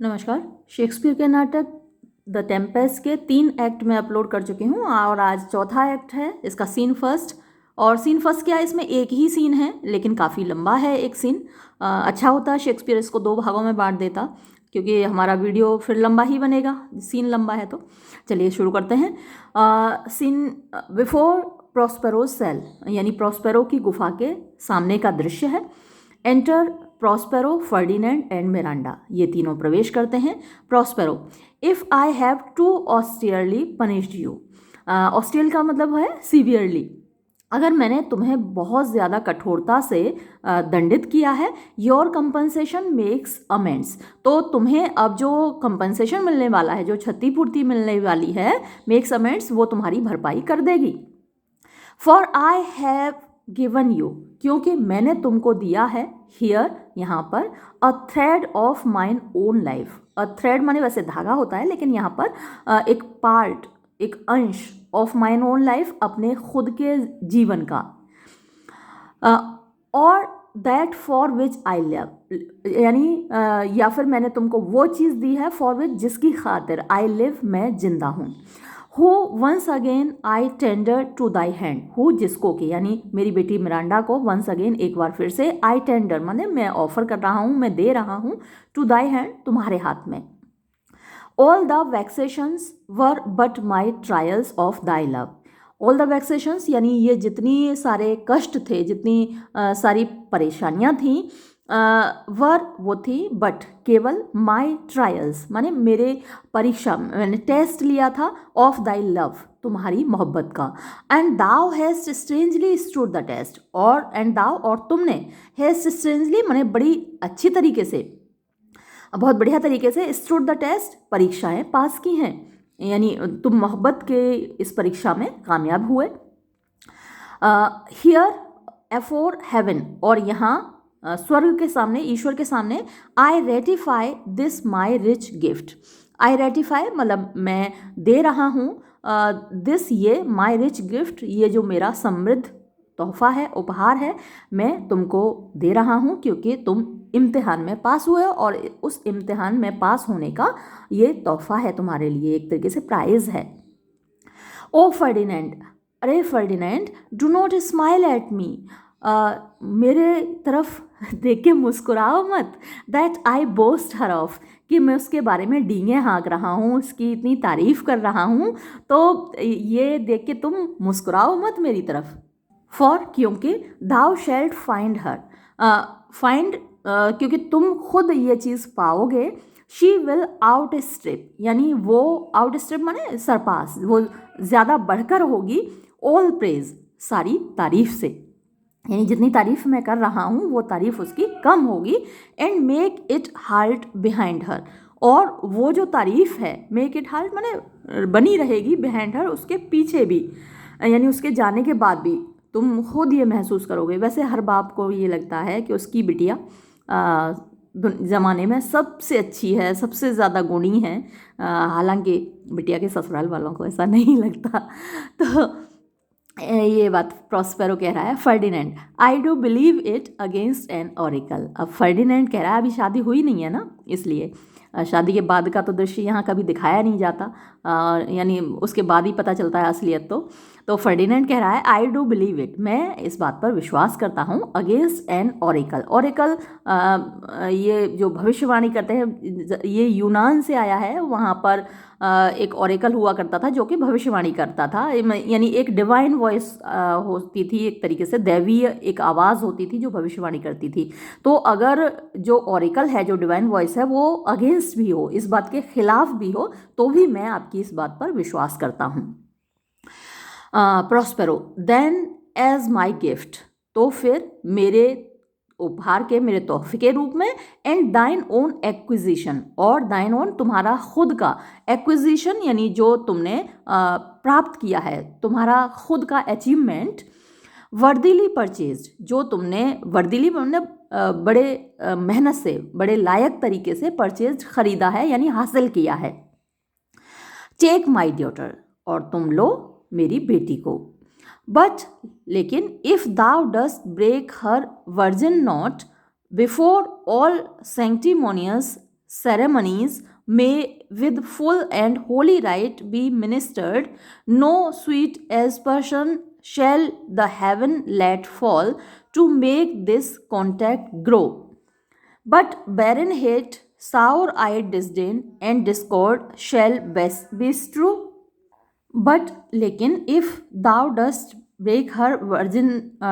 नमस्कार। शेक्सपियर के नाटक द टेम्पेस्ट के 3 एक्ट मैं अपलोड कर चुकी हूँ और आज चौथा एक्ट है इसका सीन फर्स्ट। और सीन फर्स्ट क्या है, इसमें एक ही सीन है लेकिन काफ़ी लंबा है एक सीन। अच्छा होता शेक्सपियर इसको 2 भागों में बांट देता, क्योंकि हमारा वीडियो फिर लंबा ही बनेगा, सीन लंबा है तो। चलिए शुरू करते हैं। सीन बिफोर प्रॉस्पेरो सेल, यानी प्रॉस्पेरो की गुफा के सामने का दृश्य है। Enter Prospero, Ferdinand and Miranda, ये तीनों प्रवेश करते हैं। Prospero, if I have too austerely punished you. Austere का मतलब है सीवियरली। अगर मैंने तुम्हें बहुत ज़्यादा कठोरता से दंडित किया है, योर कंपनसेशन मेक्स अमेंड्स, तो तुम्हें अब जो कंपनसेशन मिलने वाला है, जो क्षतिपूर्ति मिलने वाली है, मेक्स अमेंड्स, वो तुम्हारी भरपाई कर देगी। For I have given you, क्योंकि मैंने तुमको दिया है, हियर, यहाँ पर, a thread of mine own life. A thread माने वैसे धागा होता है, लेकिन यहाँ पर एक पार्ट, एक अंश, ऑफ माइन ओन लाइफ, अपने खुद के जीवन का। और that for which I live, यानी या फिर मैंने तुमको वो चीज़ दी है, फॉर विच, जिसकी खातिर, आई लिव, मैं जिंदा हूँ। Who once again I tender to thy hand, who जिसको कि, यानी मेरी बेटी मिरांडा को, वंस अगेन एक बार फिर से, आई टेंडर माने मैं ऑफर कर रहा हूँ, मैं दे रहा हूँ, टू दाई हैंड, तुम्हारे हाथ में। All the vexations were but my trials of thy love. All the vexations यानी ये जितनी सारे कष्ट थे, जितनी सारी परेशानियाँ थीं, वर वो थी, बट केवल, माई ट्रायल्स माने मेरे परीक्षा, मैंने टेस्ट लिया था, ऑफ दाई लव, तुम्हारी मोहब्बत का। And thou hast strangely stood the test, और एंड दाउ, और तुमने, हैस्ट स्ट्रेंजली माने बड़ी अच्छी तरीके से, बहुत बढ़िया तरीके से, स्टूड द टेस्ट, परीक्षाएं पास की हैं, यानी तुम मोहब्बत के इस परीक्षा में कामयाब हुए। हियर एफोर हेवन, और यहाँ स्वर्ग के सामने, ईश्वर के सामने, I ratify this my rich gift. I ratify मतलब मैं दे रहा हूँ, दिस, ये, माई रिच गिफ्ट, ये जो मेरा समृद्ध तोहफा है, उपहार है, मैं तुमको दे रहा हूँ, क्योंकि तुम इम्तिहान में पास हुए, और उस इम्तिहान में पास होने का ये तोहफा है तुम्हारे लिए, एक तरीके से प्राइज़ है। ओ फर्डिनेंड, अरे Ferdinand, do not smile at me, मेरे तरफ देख के मुस्कुराओ मत, that I boast her of, कि मैं उसके बारे में डींगे हाँक रहा हूँ, उसकी इतनी तारीफ कर रहा हूँ, तो ये देख के तुम मुस्कुराओ मत मेरी तरफ। फॉर, क्योंकि, thou shalt find her, find, क्योंकि तुम खुद ये चीज़ पाओगे, शी विल आउट स्ट्रिप, यानी वो, आउट स्ट्रिप माने सरपास, वो ज़्यादा बढ़कर होगी, ऑल प्रेज, सारी तारीफ से, यानी जितनी तारीफ मैं कर रहा हूँ वो तारीफ उसकी कम होगी। And make it halt behind her, और वो जो तारीफ है, मेक इट हाल्ट माने बनी रहेगी, बिहाइंड हर, उसके पीछे भी, यानी उसके जाने के बाद भी तुम खुद ये महसूस करोगे। वैसे हर बाप को ये लगता है कि उसकी बिटिया ज़माने में सबसे अच्छी है, सबसे ज़्यादा गुणी है, हालांकि बिटिया के ससुराल वालों को ऐसा नहीं लगता। तो ये बात प्रॉस्पेरो कह रहा है। Ferdinand, I do believe it against an oracle. अब फर्डिनेंड कह रहा है, अभी शादी हुई नहीं है ना, इसलिए शादी के बाद का तो दृश्य यहाँ कभी दिखाया नहीं जाता, यानी उसके बाद ही पता चलता है असलियत। तो फर्डिनेंड कह रहा है, आई डू बिलीव इट, मैं इस बात पर विश्वास करता हूँ, अगेंस्ट एन ऑरिकल। ऑरिकल ये जो भविष्यवाणी करते हैं, ये यूनान से आया है। वहाँ पर एक ऑरिकल हुआ करता था जो कि भविष्यवाणी करता था, यानी एक डिवाइन वॉइस होती थी, एक तरीके से दैवीय एक आवाज़ होती थी जो भविष्यवाणी करती थी। तो अगर जो ऑरिकल है, जो डिवाइन वॉइस है, वो अगेंस्ट भी हो, इस बात के खिलाफ भी हो, तो भी मैं आपकी इस बात पर विश्वास करता हूँ। Prospero, then as my gift, तो फिर मेरे उपहार के, मेरे तोहफे के रूप में, एंड दाइन ओन एक्विजिशन, और दाइन ओन तुम्हारा खुद का, एक्विजिशन यानी जो तुमने प्राप्त किया है, तुम्हारा खुद का अचीवमेंट, वर्दीली परचेज्ड, जो तुमने वर्दीली मतलब बड़े मेहनत से, बड़े लायक तरीके से परचेज्ड, खरीदा है, यानी हासिल किया है। टेक माई डॉटर, और तुम लो मेरी बेटी को। बट, लेकिन, if thou dost break her virgin knot before all sanctimonious ceremonies may with full and holy rite be ministered. No sweet aspersion shall the heaven let fall to make this contact grow. But barren hate, sour-eyed disdain, and discord shall bestrue. But लेकिन if thou dost break her virgin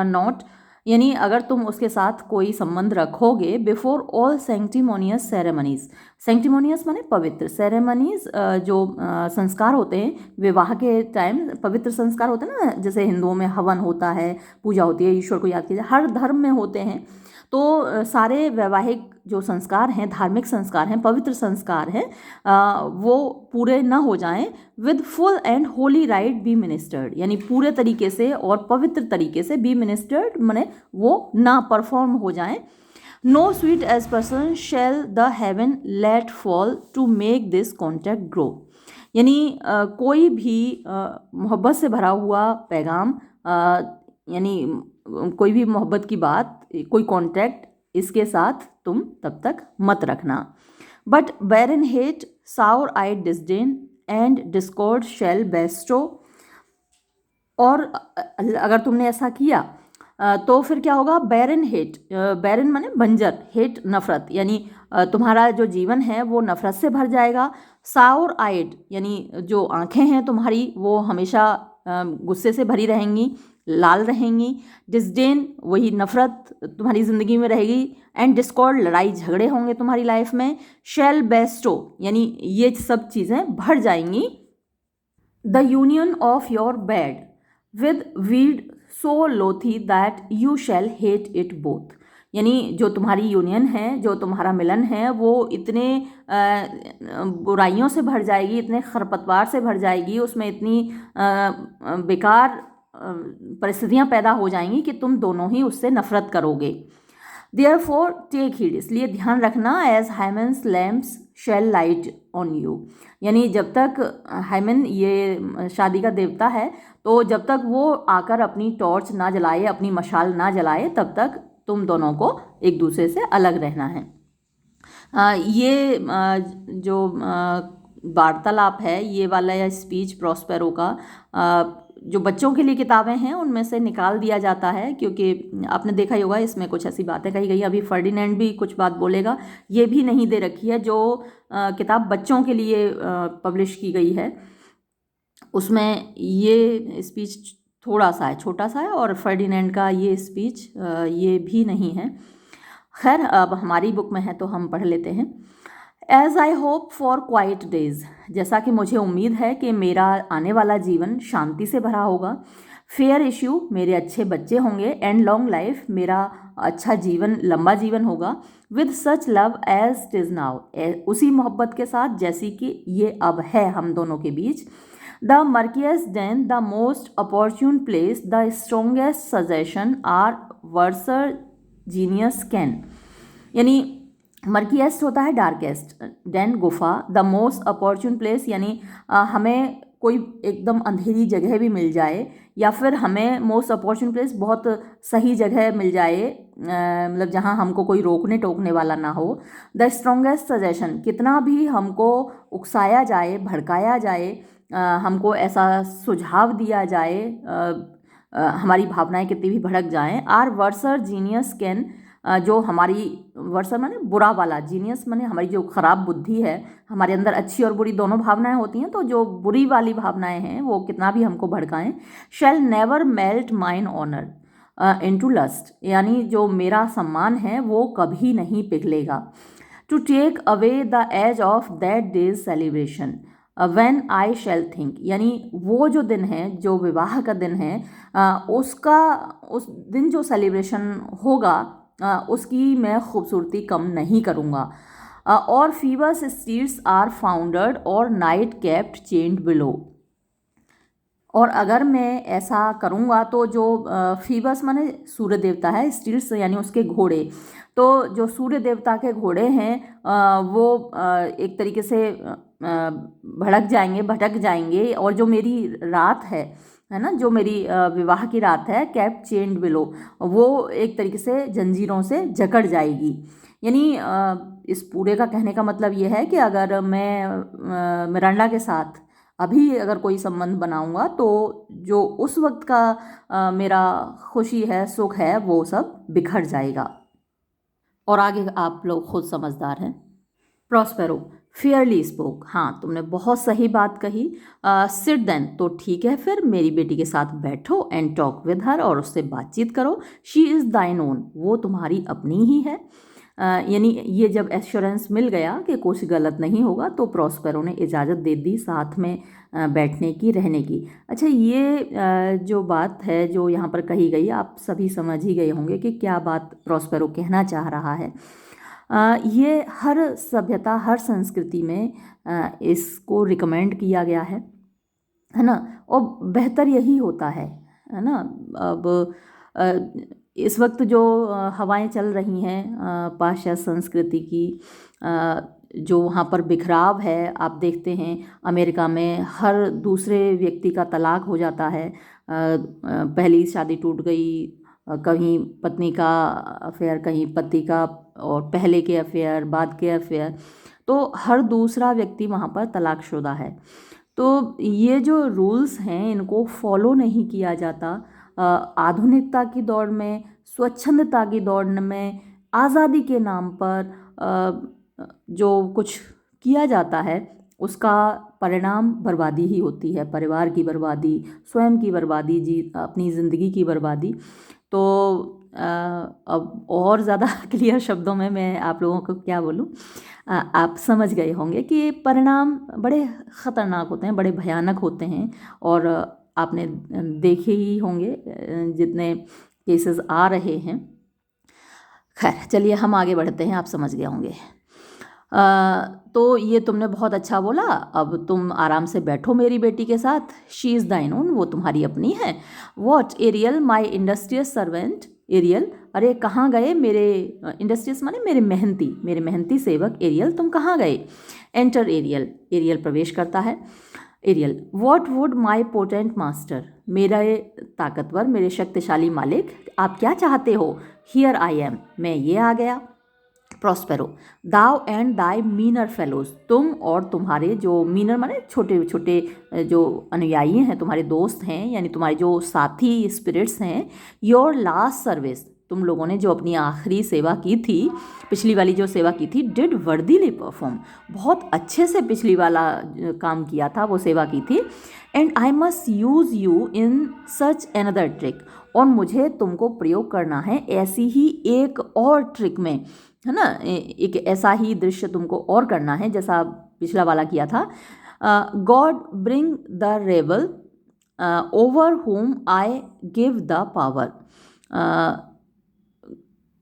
knot, यानी अगर तुम उसके साथ कोई संबंध रखोगे before all sanctimonious ceremonies, sanctimonious माने पवित्र, सेरेमनीज जो संस्कार होते हैं विवाह के टाइम, पवित्र संस्कार होते हैं ना, जैसे हिंदुओं में हवन होता है, पूजा होती है, ईश्वर को याद किया, हर धर्म में होते हैं। तो सारे वैवाहिक जो संस्कार हैं, धार्मिक संस्कार हैं, पवित्र संस्कार हैं, वो पूरे न हो जाएं, with full and holy rite be ministered, यानी पूरे तरीके से और पवित्र तरीके से बी मिनिस्टर्ड माने वो ना परफॉर्म हो जाएं। No sweet aspersion shall the heavens let fall to make this contract grow, यानी कोई भी मोहब्बत से भरा हुआ पैगाम, यानी कोई भी मोहब्बत की बात, कोई कॉन्टैक्ट, इसके साथ तुम तब तक मत रखना। But barren hate, sour eyed disdain and discord shall bestow, और अगर तुमने ऐसा किया तो फिर क्या होगा, बैरन हेट, बैरन माने बंजर, हेट नफरत, यानी तुम्हारा जो जीवन है वो नफरत से भर जाएगा। साउर आइड यानी जो आंखें हैं तुम्हारी वो हमेशा गुस्से से भरी रहेंगी, लाल रहेंगी। डिस्डेन वही नफरत तुम्हारी ज़िंदगी में रहेगी। एंड डिस्कॉर्ड लड़ाई झगड़े होंगे तुम्हारी लाइफ में। शेल बेस्टो यानी ये सब चीज़ें भर जाएंगी। The union of your bed with weed so loathly that you shall hate it both, यानी जो तुम्हारी यूनियन है, जो तुम्हारा मिलन है, वो इतने बुराइयों से भर जाएगी, इतने खरपतवार से भर जाएगी, उसमें इतनी बेकार परिस्थितियां पैदा हो जाएंगी कि तुम दोनों ही उससे नफरत करोगे। देयरफॉर टेक हीड, इसलिए ध्यान रखना, as Hymen's lamps shall light on you, यानी जब तक हाइमन ये शादी का देवता है, तो जब तक वो आकर अपनी टॉर्च ना जलाए, अपनी मशाल ना जलाए, तब तक तुम दोनों को एक दूसरे से अलग रहना है। ये जो वार्तालाप है, ये वाला या स्पीच प्रॉस्पेरो का, जो बच्चों के लिए किताबें हैं उनमें से निकाल दिया जाता है, क्योंकि आपने देखा ही होगा इसमें कुछ ऐसी बातें कही गई। अभी फर्डिनेंड भी कुछ बात बोलेगा, ये भी नहीं दे रखी है। जो किताब बच्चों के लिए पब्लिश की गई है उसमें ये स्पीच थोड़ा सा है, छोटा सा है, और फर्डिनेंड का ये स्पीच ये भी नहीं है। खैर, अब हमारी बुक में है तो हम पढ़ लेते हैं। As I hope for quiet days, जैसा कि मुझे उम्मीद है कि मेरा आने वाला जीवन शांति से भरा होगा। फेयर इश्यू, मेरे अच्छे बच्चे होंगे। एंड लॉन्ग लाइफ, मेरा अच्छा जीवन, लंबा जीवन होगा। With such love as it is now, उसी मोहब्बत के साथ जैसी कि ये अब है हम दोनों के बीच। The murkiest den the most opportune place, the strongest suggestion our worser genius can, यानी मर्कियस्ट होता है डार्केस्ट, देन गुफा, द मोस्ट अपॉर्चुन प्लेस यानी हमें कोई एकदम अंधेरी जगह भी मिल जाए, या फिर हमें मोस्ट अपॉर्चुन प्लेस बहुत सही जगह मिल जाए, मतलब जहाँ हमको कोई रोकने टोकने वाला ना हो। द स्ट्रोंगेस्ट सजेशन, कितना भी हमको उकसाया जाए, भड़काया जाए, हमको ऐसा सुझाव दिया जाए, हमारी भावनाएं कितनी भी भड़क जाएं। आर वर्सर जीनियस कैन, जो हमारी, वर्सर माने बुरा वाला, जीनियस माने हमारी जो खराब बुद्धि है, हमारे अंदर अच्छी और बुरी दोनों भावनाएं होती हैं, तो जो बुरी वाली भावनाएं हैं वो कितना भी हमको भड़काएं। Shall never melt mine honour into lust, यानी जो मेरा सम्मान है वो कभी नहीं पिघलेगा। To take away the edge of that day's celebration when I shall think, यानी वो जो दिन है, जो विवाह का दिन है, उसका, उस दिन जो सेलिब्रेशन होगा उसकी मैं खूबसूरती कम नहीं करूँगा। और फीबस स्टील्स आर फाउंडर्ड और नाइट कैप्ट चेंड बिलो, और अगर मैं ऐसा करूँगा तो जो फीबस माने सूर्य देवता है, स्टील्स यानी उसके घोड़े, तो जो सूर्य देवता के घोड़े हैं वो एक तरीके से भड़क जाएंगे, भटक जाएंगे, और जो मेरी रात है ना, जो मेरी विवाह की रात है, कैप चेंड बिलो, वो एक तरीके से जंजीरों से जकड़ जाएगी। यानी इस पूरे का कहने का मतलब ये है कि अगर मैं मिरांडा के साथ अभी अगर कोई संबंध बनाऊंगा तो जो उस वक्त का मेरा खुशी है, सुख है, वो सब बिखर जाएगा। और आगे आप लोग खुद समझदार हैं। प्रॉस्पेरो फेयरली स्पोक, हाँ तुमने बहुत सही बात कही। सिट देन, तो ठीक है फिर मेरी बेटी के साथ बैठो एंड टॉक विद हर, और उससे बातचीत करो। शी इज़ दाइन ओन, वो तुम्हारी अपनी ही है। यानी ये जब एश्योरेंस मिल गया कि कुछ गलत नहीं होगा तो प्रॉस्पेरो ने इजाज़त दे दी साथ में बैठने की, रहने की। अच्छा, ये जो बात है जो यहाँ पर कही गई, आप सभी समझ ही गए होंगे कि क्या बात प्रॉस्पेरो कहना चाह रहा है। ये हर सभ्यता, हर संस्कृति में इसको रिकमेंड किया गया है ना, और बेहतर यही होता है ना। अब इस वक्त जो हवाएं चल रही हैं पाश्चात्य संस्कृति की, जो वहाँ पर बिखराव है, आप देखते हैं अमेरिका में हर दूसरे व्यक्ति का तलाक हो जाता है। पहली शादी टूट गई, कहीं पत्नी का अफेयर, कहीं पति का, और पहले के अफेयर, बाद के अफेयर, तो हर दूसरा व्यक्ति वहाँ पर तलाकशुदा है। तो ये जो रूल्स हैं इनको फॉलो नहीं किया जाता। आधुनिकता की दौड़ में, स्वच्छंदता की दौड़ में, आज़ादी के नाम पर जो कुछ किया जाता है उसका परिणाम बर्बादी ही होती है। परिवार की बर्बादी, स्वयं की बर्बादी, अपनी ज़िंदगी की बर्बादी। तो अब और ज़्यादा क्लियर शब्दों में मैं आप लोगों को क्या बोलूं, आप समझ गए होंगे कि परिणाम बड़े ख़तरनाक होते हैं, बड़े भयानक होते हैं। और आपने देखे ही होंगे जितने केसेस आ रहे हैं। खैर चलिए हम आगे बढ़ते हैं, आप समझ गए होंगे। तो ये तुमने बहुत अच्छा बोला। अब तुम आराम से बैठो मेरी बेटी के साथ। शी इज़ दाइन ओन, वो तुम्हारी अपनी है। What Ariel my industrious servant, Ariel, अरे कहाँ गए मेरे, इंडस्ट्रियस माने मेरे मेहनती सेवक। एरियल तुम कहाँ गए। एंटर एरियल, एरियल प्रवेश करता है। Ariel, what would my potent master, मेरे ताकतवर, मेरे शक्तिशाली मालिक, आप क्या चाहते हो। हियर आई एम, मैं ये आ गया। Prospero, thou and thy meaner fellows, तुम और तुम्हारे जो मीनर माने छोटे छोटे जो अनुयायी हैं, तुम्हारे दोस्त हैं, यानी तुम्हारे जो साथी स्पिरिट्स हैं। योर लास्ट सर्विस, तुम लोगों ने जो अपनी आखिरी सेवा की थी, पिछली वाली जो सेवा की थी, डिड वर्दीली परफॉर्म, बहुत अच्छे से पिछली वाला काम किया था, वो सेवा की थी। And I must use you in such another trick, और मुझे तुमको प्रयोग करना है ऐसी ही एक और ट्रिक में, है ना। एक ऐसा ही दृश्य तुमको और करना है जैसा पिछला वाला किया था। God bring the rebel over home I give the power.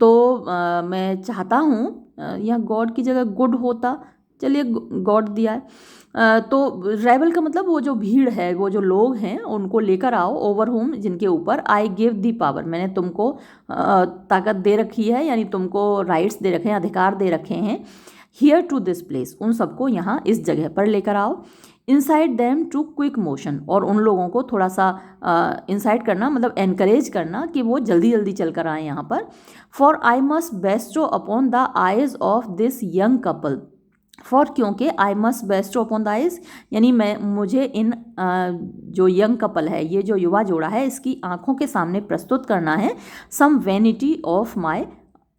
तो मैं चाहता हूँ, यहाँ गॉड की जगह गुड होता, चलिए गॉड दिया है। तो रेबल का मतलब वो जो भीड़ है, वो जो लोग हैं, उनको लेकर आओ, ओवर होम, जिनके ऊपर आई गिव दी पावर, मैंने तुमको ताकत दे रखी है, यानी तुमको राइट्स दे रखे हैं, अधिकार दे रखे हैं। हियर टू दिस प्लेस, उन सबको यहाँ इस जगह पर लेकर आओ। Incite them to quick motion, और उन लोगों को थोड़ा सा इंसाइट करना, मतलब एनकरेज करना कि वो जल्दी जल्दी चल कर आए यहाँ पर। For I must bestow upon the eyes of this young couple, for क्योंकि I must bestow upon the eyes, यानी मुझे इन जो यंग कपल है, ये जो युवा जोड़ा है, इसकी आंखों के सामने प्रस्तुत करना है some vanity of my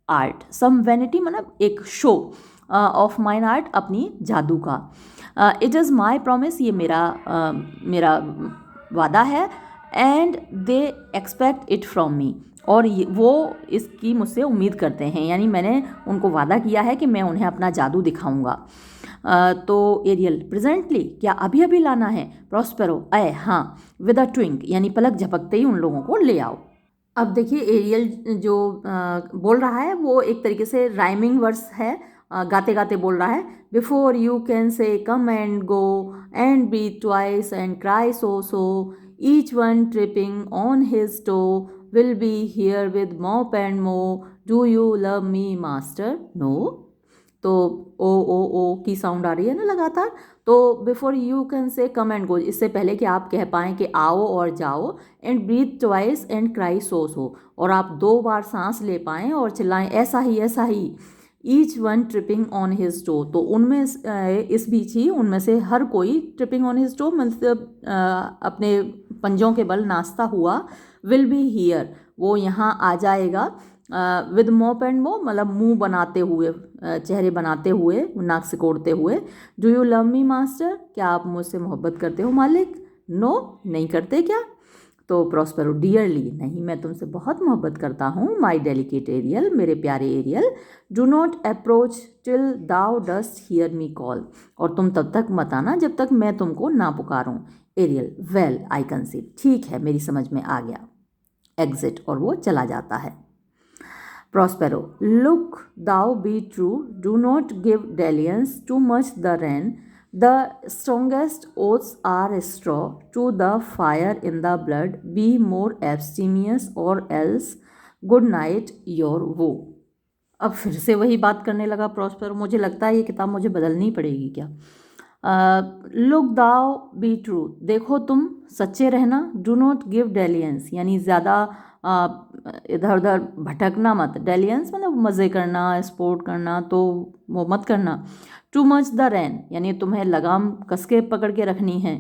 art. Some vanity मतलब एक शो ऑफ माइन आर्ट, अपनी जादू का। इट इज़ माई प्रॉमिस, ये मेरा वादा है। And they expect it from me, और वो इसकी मुझसे उम्मीद करते हैं, यानी मैंने उनको वादा किया है कि मैं उन्हें अपना जादू दिखाऊंगा। तो एरियल, प्रेजेंटली, क्या अभी अभी लाना है। प्रॉस्पेरो, हाँ, विद अ ट्विंक, यानी पलक झपकते ही उन लोगों को ले आओ। अब देखिए एरियल जो बोल रहा है वो एक तरीके से राइमिंग वर्स है, गाते गाते बोल रहा है। Before you can say come and go and breathe twice and cry so so, each one tripping on his toe, will be here with mop and mow, do you love me master. No, तो ओ की sound आ रही है ना लगातार। तो before you can say come and गो, इससे पहले कि आप कह पाएँ कि आओ और जाओ, and breathe twice and cry so so, और आप 2 बार सांस ले पाएँ और चिल्लाएं ऐसा ही ऐसा ही, each one tripping on his toe, तो उनमें इस बीच ही उनमें से हर कोई ट्रिपिंग ऑन हिज टो मतलब अपने पंजों के बल नाचता हुआ, विल बी हियर, वो यहाँ आ जाएगा, विद मोप एंड मो मतलब मुंह बनाते हुए, चेहरे बनाते हुए, नाक सिकोड़ते हुए। Do you love me master, क्या आप मुझसे मोहब्बत करते हो मालिक? नो, नहीं करते क्या? तो प्रॉस्पेरो, डियरली, नहीं मैं तुमसे बहुत मोहब्बत करता हूँ, माई डेलिकेट एरियल, मेरे प्यारे Ariel, do not approach till thou dost hear me call, और तुम तब तक मत आना जब तक मैं तुमको ना पुकारूं। एरियल, वेल आई कंसीव, ठीक है मेरी समझ में आ गया। एग्जिट, और वो चला जाता है। Prospero, look thou be true, do not give dalliance too much the rein, the strongest oaths are straw to the fire in the blood, be more abstemious or else good night your woe। अब फिर से वही बात करने लगा Prospero, मुझे लगता है ये किताब मुझे बदलनी पड़ेगी क्या। लुक दाउ बी ट्रू, देखो तुम सच्चे रहना, डू नॉट गिव डेलियंस यानी ज़्यादा इधर उधर भटकना मत, डेलियंस मतलब मज़े करना, स्पोर्ट करना, तो वो मत करना। टू मच द रैन यानी तुम्हें लगाम कस के पकड़ के रखनी है।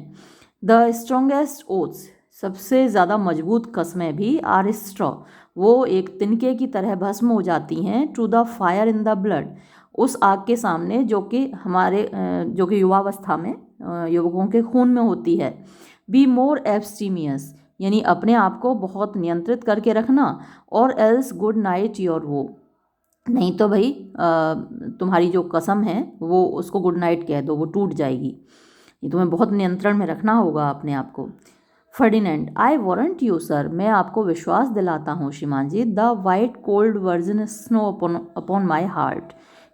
द स्ट्रोंगेस्ट ओथ्स, सबसे ज़्यादा मजबूत कस्में भी, आर स्ट्रॉ, वो एक तिनके की तरह भस्म हो जाती हैं, to the fire in the blood, उस आग के सामने जो कि जो कि युवावस्था में युवकों के खून में होती है। बी मोर एब्स्टीमियस यानी अपने आप को बहुत नियंत्रित करके रखना, और एल्स गुड नाइट योर वो, नहीं तो भाई तुम्हारी जो कसम है वो उसको गुड नाइट कह दो, वो टूट जाएगी। ये तुम्हें बहुत नियंत्रण में रखना होगा अपने आप को। Ferdinand, I warrant you sir, मैं आपको विश्वास दिलाता हूँ श्रीमान जी, the white cold virgin snow upon my heart,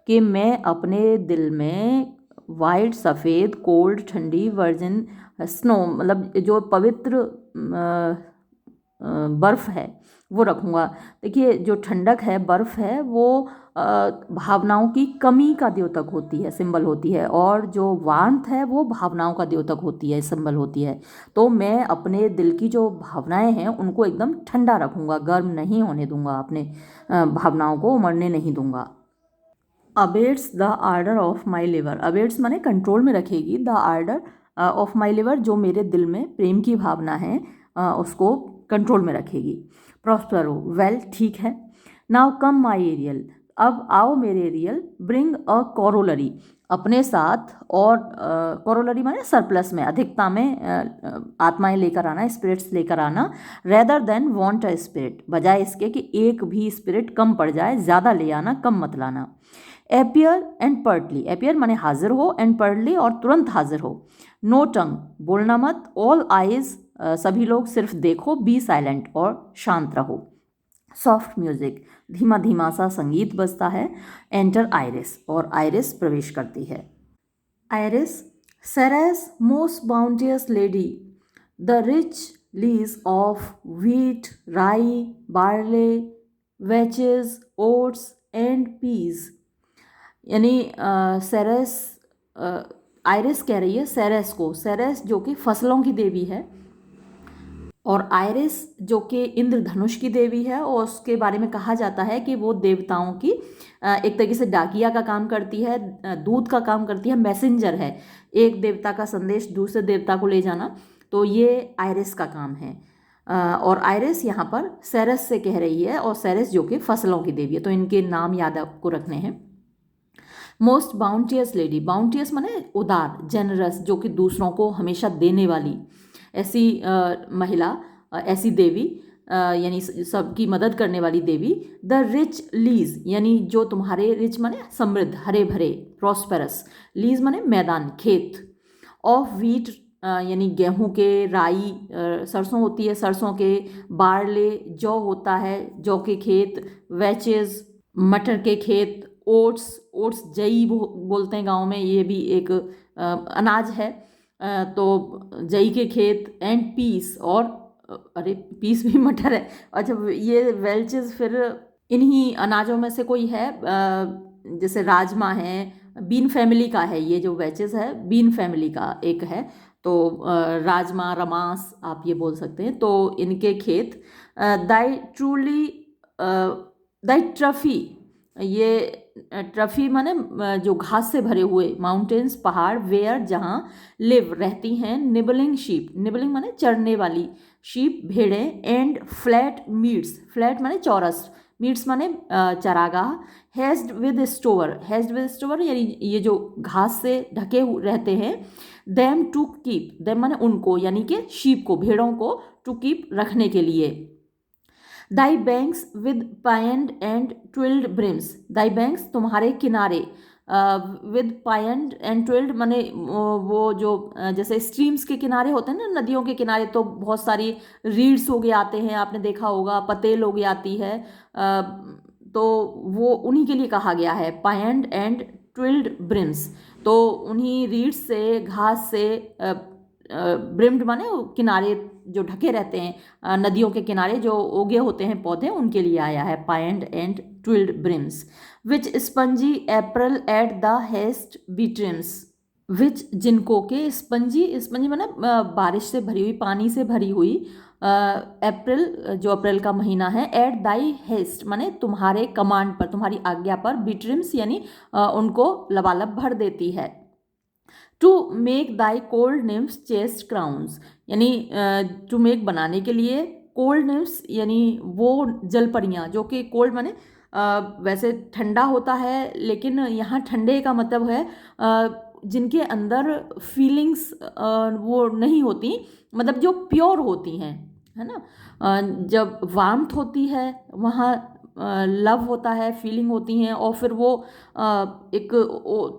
कि मैं अपने दिल में वाइट सफ़ेद कोल्ड ठंडी वर्जिन स्नो मतलब जो पवित्र बर्फ़ है वो रखूँगा। देखिए जो ठंडक है, बर्फ़ है, वो भावनाओं की कमी का द्योतक होती है, सिंबल होती है, और जो वार्मथ है वो भावनाओं का द्योतक होती है, सिंबल होती है। तो मैं अपने दिल की जो भावनाएं हैं उनको एकदम ठंडा रखूँगा, गर्म नहीं होने दूंगा, अपने भावनाओं को उमड़ने नहीं दूंगा। Abets the order of my liver, abets माने कंट्रोल में रखेगी, the order of my liver, जो मेरे दिल में प्रेम की भावना है उसको कंट्रोल में रखेगी। प्रॉस्पेरो, वेल ठीक है। नाउ कम माई एरियल, अब आओ मेरे एरियल, ब्रिंग अ कोरोलरी, अपने साथ, और कोरोलरी माने सरप्लस में, अधिकता में आत्माएं लेकर आना, स्पिरिट्स लेकर आना, rather than want a spirit, बजाय इसके कि एक भी स्पिरिट कम पड़ जाए, ज़्यादा ले आना, कम मत लाना। एपियर एंड पर्टली, एपियर माने हाजिर हो, एंड पर्टली और तुरंत हाजिर हो। नो टंग, बोलना मत, ऑल आइज, सभी लोग सिर्फ देखो, बी साइलेंट और शांत रहो। सॉफ्ट म्यूजिक, धीमा धीमा सा संगीत बजता है। एंटर आयरिस, और आयरिस प्रवेश करती है। Iris, Ceres most bounteous lady, the rich leas of wheat, rye, barley, vetches, oats and peas, यानी सेरेस, आयरिस कह रही है सेरेस को, सेरेस जो कि फसलों की देवी है, और आयरिस जो कि इंद्रधनुष की देवी है, और उसके बारे में कहा जाता है कि वो देवताओं की एक तरीके से डाकिया का काम करती है, दूत का काम करती है, मैसेंजर है, एक देवता का संदेश दूसरे देवता को ले जाना, तो ये आयरिस का काम है। और आयरिस यहाँ पर सेरेस से कह रही है, और सेरेस जो कि फसलों की देवी है, तो इनके नाम याद आपको रखने हैं। मोस्ट बाउंटियस लेडी, बाउंटियस माने उदार, जेनरस, जो कि दूसरों को हमेशा देने वाली, ऐसी महिला, ऐसी देवी, यानी सबकी मदद करने वाली देवी। द रिच लीज यानी जो तुम्हारे, रिच माने समृद्ध, हरे भरे, प्रॉस्पेरस, लीज माने मैदान, खेत, ऑफ व्हीट यानी गेहूं के, राई सरसों होती है, सरसों के, बार्ले जौ होता है, जौ के खेत, वेचेस मटर के खेत, ओट्स, ओट्स जई बोलते हैं गांव में, ये भी एक अनाज है, तो जई के खेत, एंड पीस, और अरे पीस भी मटर है, अच्छा ये वेल्चेस फिर इन्हीं अनाजों में से कोई है, जैसे राजमा है, बीन फैमिली का है, ये जो वेचेस है बीन फैमिली का एक है, तो राजमा, रमास आप ये बोल सकते हैं, तो इनके खेत। दाई ट्रूली, दाई ट्रफी, ये ट्रफी माने जो घास से भरे हुए, माउंटेन्स पहाड़, वेयर जहाँ लिव रहती हैं, निबलिंग शीप, निबलिंग माने चरने वाली, शीप भेड़ें, एंड फ्लैट मीट्स, फ्लैट माने चौरस, मीट्स माने चरागाह, hedged with stover, hedged with stover यानी ये जो घास से ढके रहते हैं, देम टू कीप, देम माने उनको यानी कि शीप को, भेड़ों को, टू कीप रखने के लिए। Thy banks with pioned and twilled brims, thy banks तुम्हारे किनारे, विद पायंड एंड ट्विल्ड माने वो जो जैसे स्ट्रीम्स के किनारे होते हैं ना, नदियों के किनारे तो बहुत सारी रीड्स उगे आते हैं, आपने देखा होगा, पतेल उगे आती है, तो वो उन्हीं के लिए कहा गया है, पायंड एंड ट्विल्ड ब्रिम्स। तो उन्हीं रीड्स से, घास से, ब्रिम्ड माने किनारे जो ढके रहते हैं, नदियों के किनारे जो उगे होते हैं पौधे, उनके लिए आया है pioned and twilled brims. Which spongy April at the hest betrims, which जिनको के, स्पंजी, स्पंजी माने बारिश से भरी हुई, पानी से भरी हुई, अप्रैल जो अप्रैल का महीना है, एट दाई हेस्ट माने तुम्हारे कमांड पर, तुम्हारी आज्ञा पर, बीट्रिम्स यानी उनको लबालब भर देती है। To make thy cold nymphs chaste crowns, यानी टू मेक बनाने के लिए, कोल्ड निम्स यानी वो जलपरियाँ, जो कि कोल्ड माने वैसे ठंडा होता है, लेकिन यहाँ ठंडे का मतलब है जिनके अंदर फीलिंग्स वो नहीं होती, मतलब जो प्योर होती हैं, है ना। जब वार्मथ होती है वहाँ लव होता है, फीलिंग होती हैं, और फिर वो एक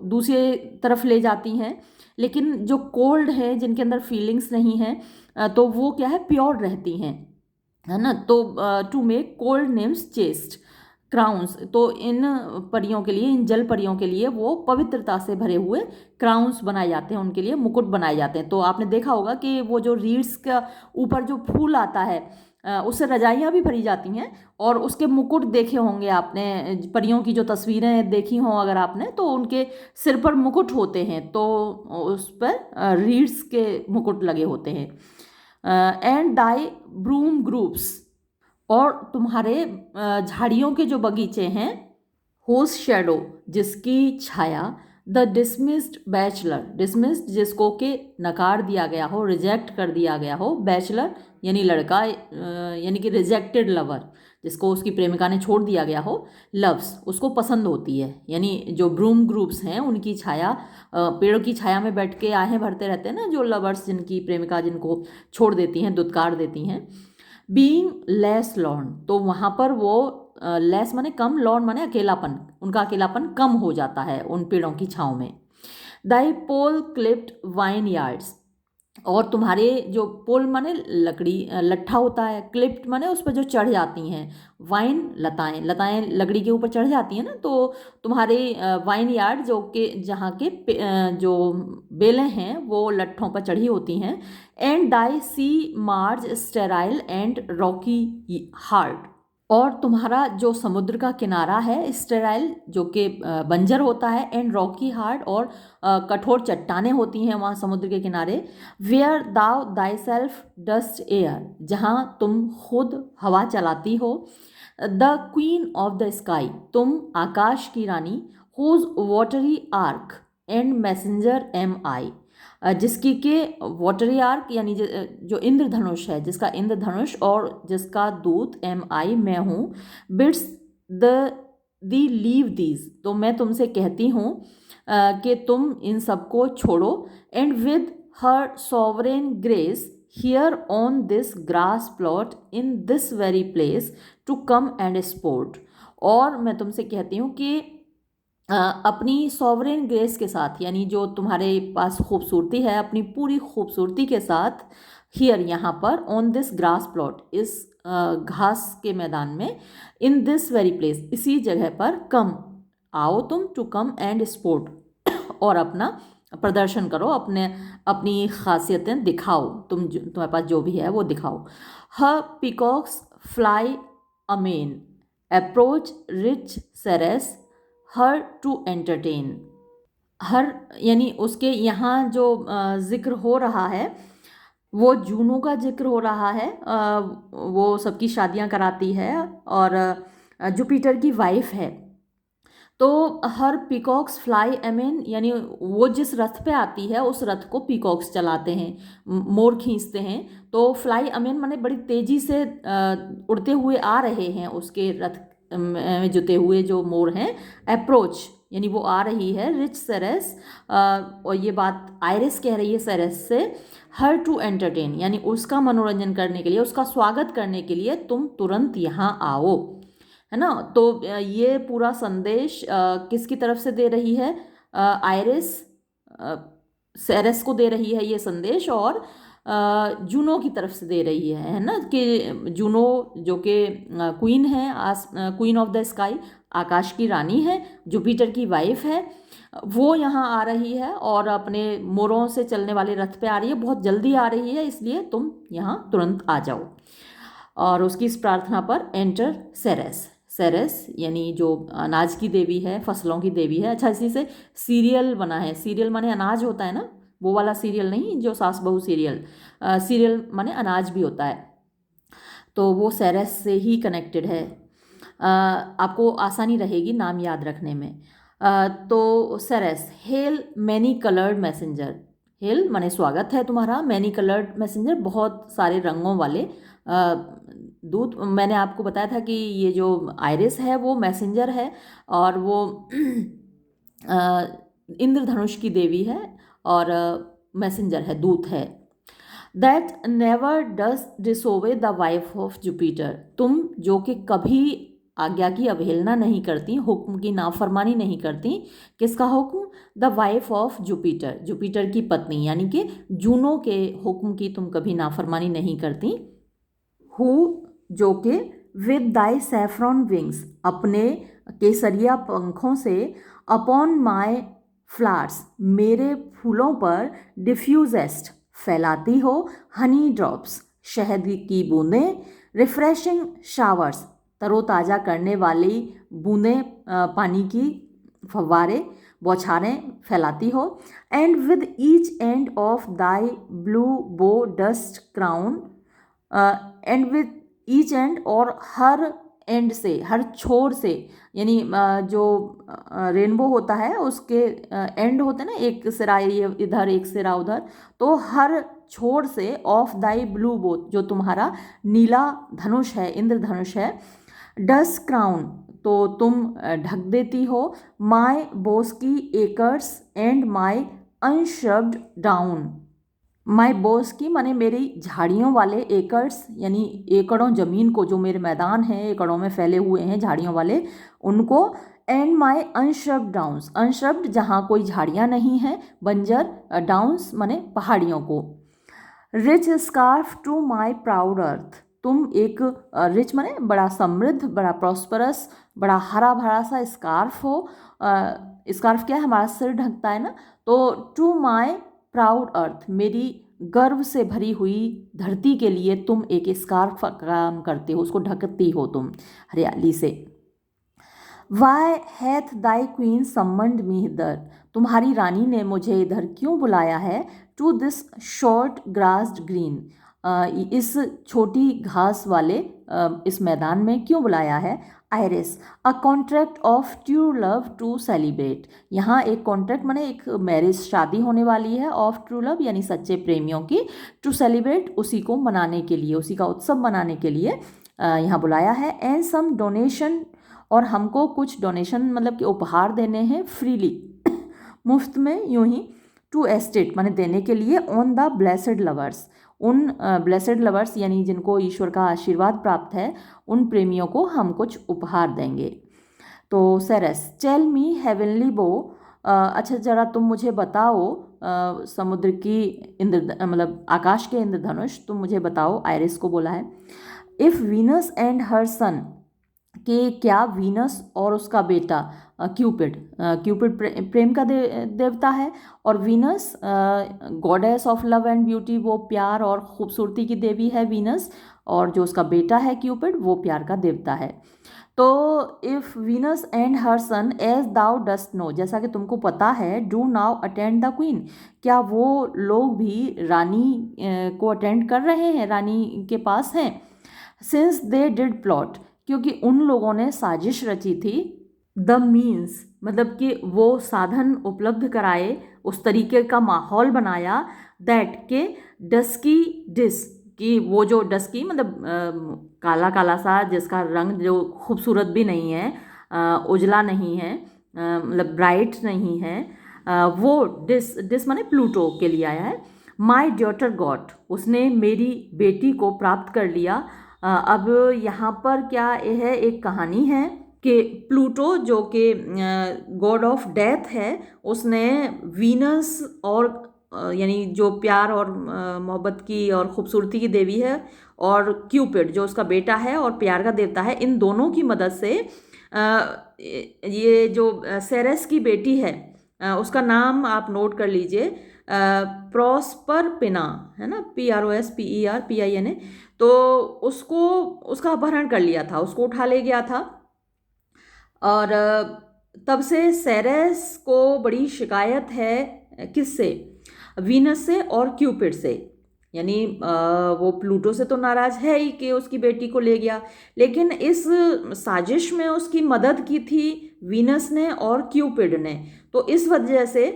दूसरे तरफ ले जाती हैं। लेकिन जो कोल्ड है, जिनके अंदर फीलिंग्स नहीं हैं, तो वो क्या है, प्योर रहती हैं, है ना। तो to make cold nymphs chaste crowns, तो इन परियों के लिए, इन जल परियों के लिए वो पवित्रता से भरे हुए क्राउन्स बनाए जाते हैं, उनके लिए मुकुट बनाए जाते हैं। तो आपने देखा होगा कि वो जो रीड्स का ऊपर जो फूल आता है, उससे रजाइयाँ भी भरी जाती हैं, और उसके मुकुट देखे होंगे आपने, परियों की जो तस्वीरें देखी हों अगर आपने, तो उनके सिर पर मुकुट होते हैं, तो उस पर रीड्स के मुकुट लगे होते हैं। एंड दाई ब्रूम ग्रुप्स, और तुम्हारे झाड़ियों के जो बगीचे हैं, होस शेडो जिसकी छाया, द डिसमिस्ड बैचलर, डिसमिस्ड जिसको कि नकार दिया गया हो, रिजेक्ट कर दिया गया हो, बैचलर यानी लड़का, यानी कि रिजेक्टेड लवर, जिसको उसकी प्रेमिका ने छोड़ दिया गया हो, लव्स उसको पसंद होती है, यानी जो ब्रूम ग्रुप्स हैं उनकी छाया, पेड़ों की छाया में बैठ के आहें भरते रहते हैं ना जो लवर्स, जिनकी प्रेमिका जिनको छोड़ देती हैं, दुत्कार देती हैं। बीइंग लेस लॉन, तो वहाँ पर वो लेस माने कम, लॉन माने अकेलापन, उनका अकेलापन कम हो जाता है उन पेड़ों की छाँव में। दाई पोल क्लिप्ड वाइन यार्ड्स, और तुम्हारे जो पोल माने लकड़ी, लट्ठा होता है, क्लिप्ड माने उस पर जो चढ़ जाती हैं, वाइन लताएं, लताएं लकड़ी के ऊपर चढ़ जाती हैं ना, तो तुम्हारे वाइन यार्ड जो कि जहाँ के जो बेलें हैं वो लट्ठों पर चढ़ी होती हैं। And thy sea marge sterile and rocky hard, और तुम्हारा जो समुद्र का किनारा है स्टेराइल जो कि बंजर होता है, एंड रॉकी हार्ड, और कठोर चट्टानें होती हैं वहाँ समुद्र के किनारे। Where thou thyself dost air, जहाँ तुम खुद हवा चलाती हो। The queen of the sky, तुम आकाश की रानी। Whose watery arc and messenger am I, जिसकी के वॉटरी आर्क यानी जो इंद्रधनुष है, जिसका इंद्रधनुष और जिसका दूत एम आई मैं हूँ। Bits the the leave these, तो मैं तुमसे कहती हूँ कि तुम इन सबको छोड़ो। And with her sovereign grace here on this grass plot in this very place to come and sport, और मैं तुमसे कहती हूँ कि अपनी सॉवरेन ग्रेस के साथ, यानी जो तुम्हारे पास खूबसूरती है, अपनी पूरी खूबसूरती के साथ, हियर यहाँ पर, ऑन दिस ग्रास प्लॉट, इस घास के मैदान में, इन दिस वेरी प्लेस, इसी जगह पर, कम आओ तुम, टू कम एंड स्पोर्ट, और अपना प्रदर्शन करो, अपनी खासियतें दिखाओ, तुम्हारे पास जो भी है वो दिखाओ। Her peacocks fly amain approach rich Ceres her to entertain, her यानी उसके यहाँ जो जिक्र हो रहा है वो जूनू का जिक्र हो रहा है, वो सबकी शादियाँ कराती है और जुपिटर की वाइफ है। तो हर पीकॉक्स फ्लाई अमेन, यानी वो जिस रथ पे आती है उस रथ को पीकॉक्स चलाते हैं, मोर खींचते हैं। तो फ्लाई अमेन माने बड़ी तेजी से उड़ते हुए आ रहे हैं उसके रथ में जुते हुए जो मोर हैं। अप्रोच यानी वो आ रही है रिच सेरेस, और ये बात आयरिस कह रही है सेरेस से, हर टू एंटरटेन यानी उसका मनोरंजन करने के लिए, उसका स्वागत करने के लिए तुम तुरंत यहाँ आओ, है ना। तो ये पूरा संदेश किसकी तरफ से दे रही है? आयरिस सेरेस को दे रही है ये संदेश, और जूनो की तरफ से दे रही है ना, कि जूनो जो कि क्वीन है, क्वीन ऑफ द स्काई, आकाश की रानी है, जुपिटर की वाइफ है, वो यहाँ आ रही है और अपने मोरों से चलने वाले रथ पे आ रही है, बहुत जल्दी आ रही है, इसलिए तुम यहाँ तुरंत आ जाओ। और उसकी इस प्रार्थना पर एंटर सेरेस, सेरेस यानी जो अनाज की देवी है, फसलों की देवी है। अच्छा, इसी से सीरियल बना है, सीरियल माने अनाज होता है ना, वो वाला सीरियल नहीं जो सास बहू सीरियल, सीरियल माने अनाज भी होता है, तो वो सेरेस से ही कनेक्टेड है। आपको आसानी रहेगी नाम याद रखने में। तो Ceres, hail many coloured messenger, hail माने स्वागत है तुम्हारा, मैनी कलर्ड मैसेंजर बहुत सारे रंगों वाले दूत। मैंने आपको बताया था कि ये जो आयरिस है वो मैसेंजर है, और वो इंद्रधनुष की देवी है, और मैसेंजर है, दूत है। That never does disobey the wife of Jupiter, तुम जो कि कभी आज्ञा की अवहेलना नहीं करती, हुक्म की नाफरमानी नहीं करती। किसका हुक्म? The wife of Jupiter, Jupiter की पत्नी यानी कि जूनो के हुक्म की तुम कभी नाफरमानी नहीं करती। हु जो कि विद दाई सैफ्रॉन विंग्स, अपने केसरिया पंखों से, अपॉन माई फ्लावर्स, मेरे फूलों पर, डिफ्यूजेस्ट फैलाती हो, हनी ड्रॉप्स, शहद की बूंदें, रिफ्रेशिंग शावर्स, तरोताज़ा करने वाली बूंदें, पानी की फव्वारे, बौछारें फैलाती हो। And with each end of thy blue bow dost crown, and with each end, और हर एंड से, हर छोर से, यानी जो रेनबो होता है उसके एंड होते हैं ना, एक सिरा ये इधर एक सिरा उधर, तो हर छोर से, ऑफ दाई ब्लू बो, जो तुम्हारा नीला धनुष है, इंद्रधनुष है, डस्ट क्राउन, तो तुम ढक देती हो, my bosky acres and my unshrubbed down, my bosky माने मेरी झाड़ियों वाले एकर्स, यानी एकड़ों ज़मीन को, जो मेरे मैदान हैं एकड़ों में फैले हुए हैं झाड़ियों वाले, उनको, एंड माई अनश्रब्ड डाउन्स, अनश्रब्ड जहाँ कोई झाड़ियाँ नहीं हैं, बंजर, डाउन्स माने पहाड़ियों को। Rich scarf to my proud earth, तुम एक रिच माने बड़ा समृद्ध, बड़ा प्रॉस्परस, बड़ा हरा भरा सा स्कार्फ हो। स्कार्फ क्या है? हमारा सिर ढकता है ना, तो टू माई प्राउड अर्थ, मेरी गर्व से भरी हुई धरती के लिए तुम एक स्कार्फ काम करते हो, उसको ढकती हो तुम हरियाली से। वाई हैथ दाई क्वीन सम्मन्ड मी हिदर, तुम्हारी रानी ने मुझे इधर क्यों बुलाया है? टू दिस शॉर्ट ग्रास्ड ग्रीन, इस छोटी घास वाले इस मैदान में क्यों बुलाया है? Iris, a contract of true love to celebrate, यहाँ एक कॉन्ट्रैक्ट माने एक मैरिज, शादी होने वाली है, ऑफ ट्रू लव यानी सच्चे प्रेमियों की, टू सेलिब्रेट उसी को मनाने के लिए, उसी का उत्सव मनाने के लिए यहाँ बुलाया है। एंड सम डोनेशन, और हमको कुछ डोनेशन मतलब कि उपहार देने हैं, फ्रीली मुफ्त में, यूं ही, टू एस्टेट माने देने के लिए, ऑन द ब्लेसड लवर्स, उन ब्लेसड लवर्स यानी जिनको ईश्वर का आशीर्वाद प्राप्त है, उन प्रेमियों को हम कुछ उपहार देंगे। तो सेरेस, टेल मी हेवनली बो, अच्छा जरा तुम मुझे बताओ समुद्र की इंद्र मतलब आकाश के इंद्रधनुष, तुम मुझे बताओ, आयरिस को बोला है। इफ़ वीनस एंड हर सन, कि क्या वीनस और उसका बेटा क्यूपिड, क्यूपिड प्रेम का देवता है, और Venus goddess of love and beauty, वो प्यार और खूबसूरती की देवी है वीनस, और जो उसका बेटा है क्यूपिड वो प्यार का देवता है। तो if Venus and her son as thou dost know, जैसा कि तुमको पता है, do now attend the queen, क्या वो लोग भी रानी को अटेंड कर रहे हैं, रानी के पास हैं। सिंस दे डिड प्लॉट, क्योंकि उन लोगों ने साजिश रची थी, द मीन्स मतलब कि वो साधन उपलब्ध कराए, उस तरीके का माहौल बनाया, दैट के डस्की डिस कि वो जो डस्की मतलब काला काला सा, जिसका रंग जो खूबसूरत भी नहीं है, उजला नहीं है, मतलब ब्राइट नहीं है, वो डिस डिस माने प्लूटो के लिए आया है। माई डॉटर गॉट, उसने मेरी बेटी को प्राप्त कर लिया। अब यहाँ पर क्या है, एक कहानी है कि प्लूटो जो कि गॉड ऑफ डेथ है, उसने वीनस और यानी जो प्यार और मोहब्बत की और खूबसूरती की देवी है, और क्यूपिड जो उसका बेटा है और प्यार का देवता है, इन दोनों की मदद से ये जो सेरेस की बेटी है, उसका नाम आप नोट कर लीजिए, प्रॉस्पर पिना है ना, PROSPERPINA। तो उसको उसका अपहरण कर लिया था, उसको उठा ले गया था। और तब से सेरेस को बड़ी शिकायत है, किससे, वीनस से और क्यूपिड से। यानी वो प्लूटो से तो नाराज है ही कि उसकी बेटी को ले गया, लेकिन इस साजिश में उसकी मदद की थी वीनस ने और क्यूपिड ने। तो इस वजह से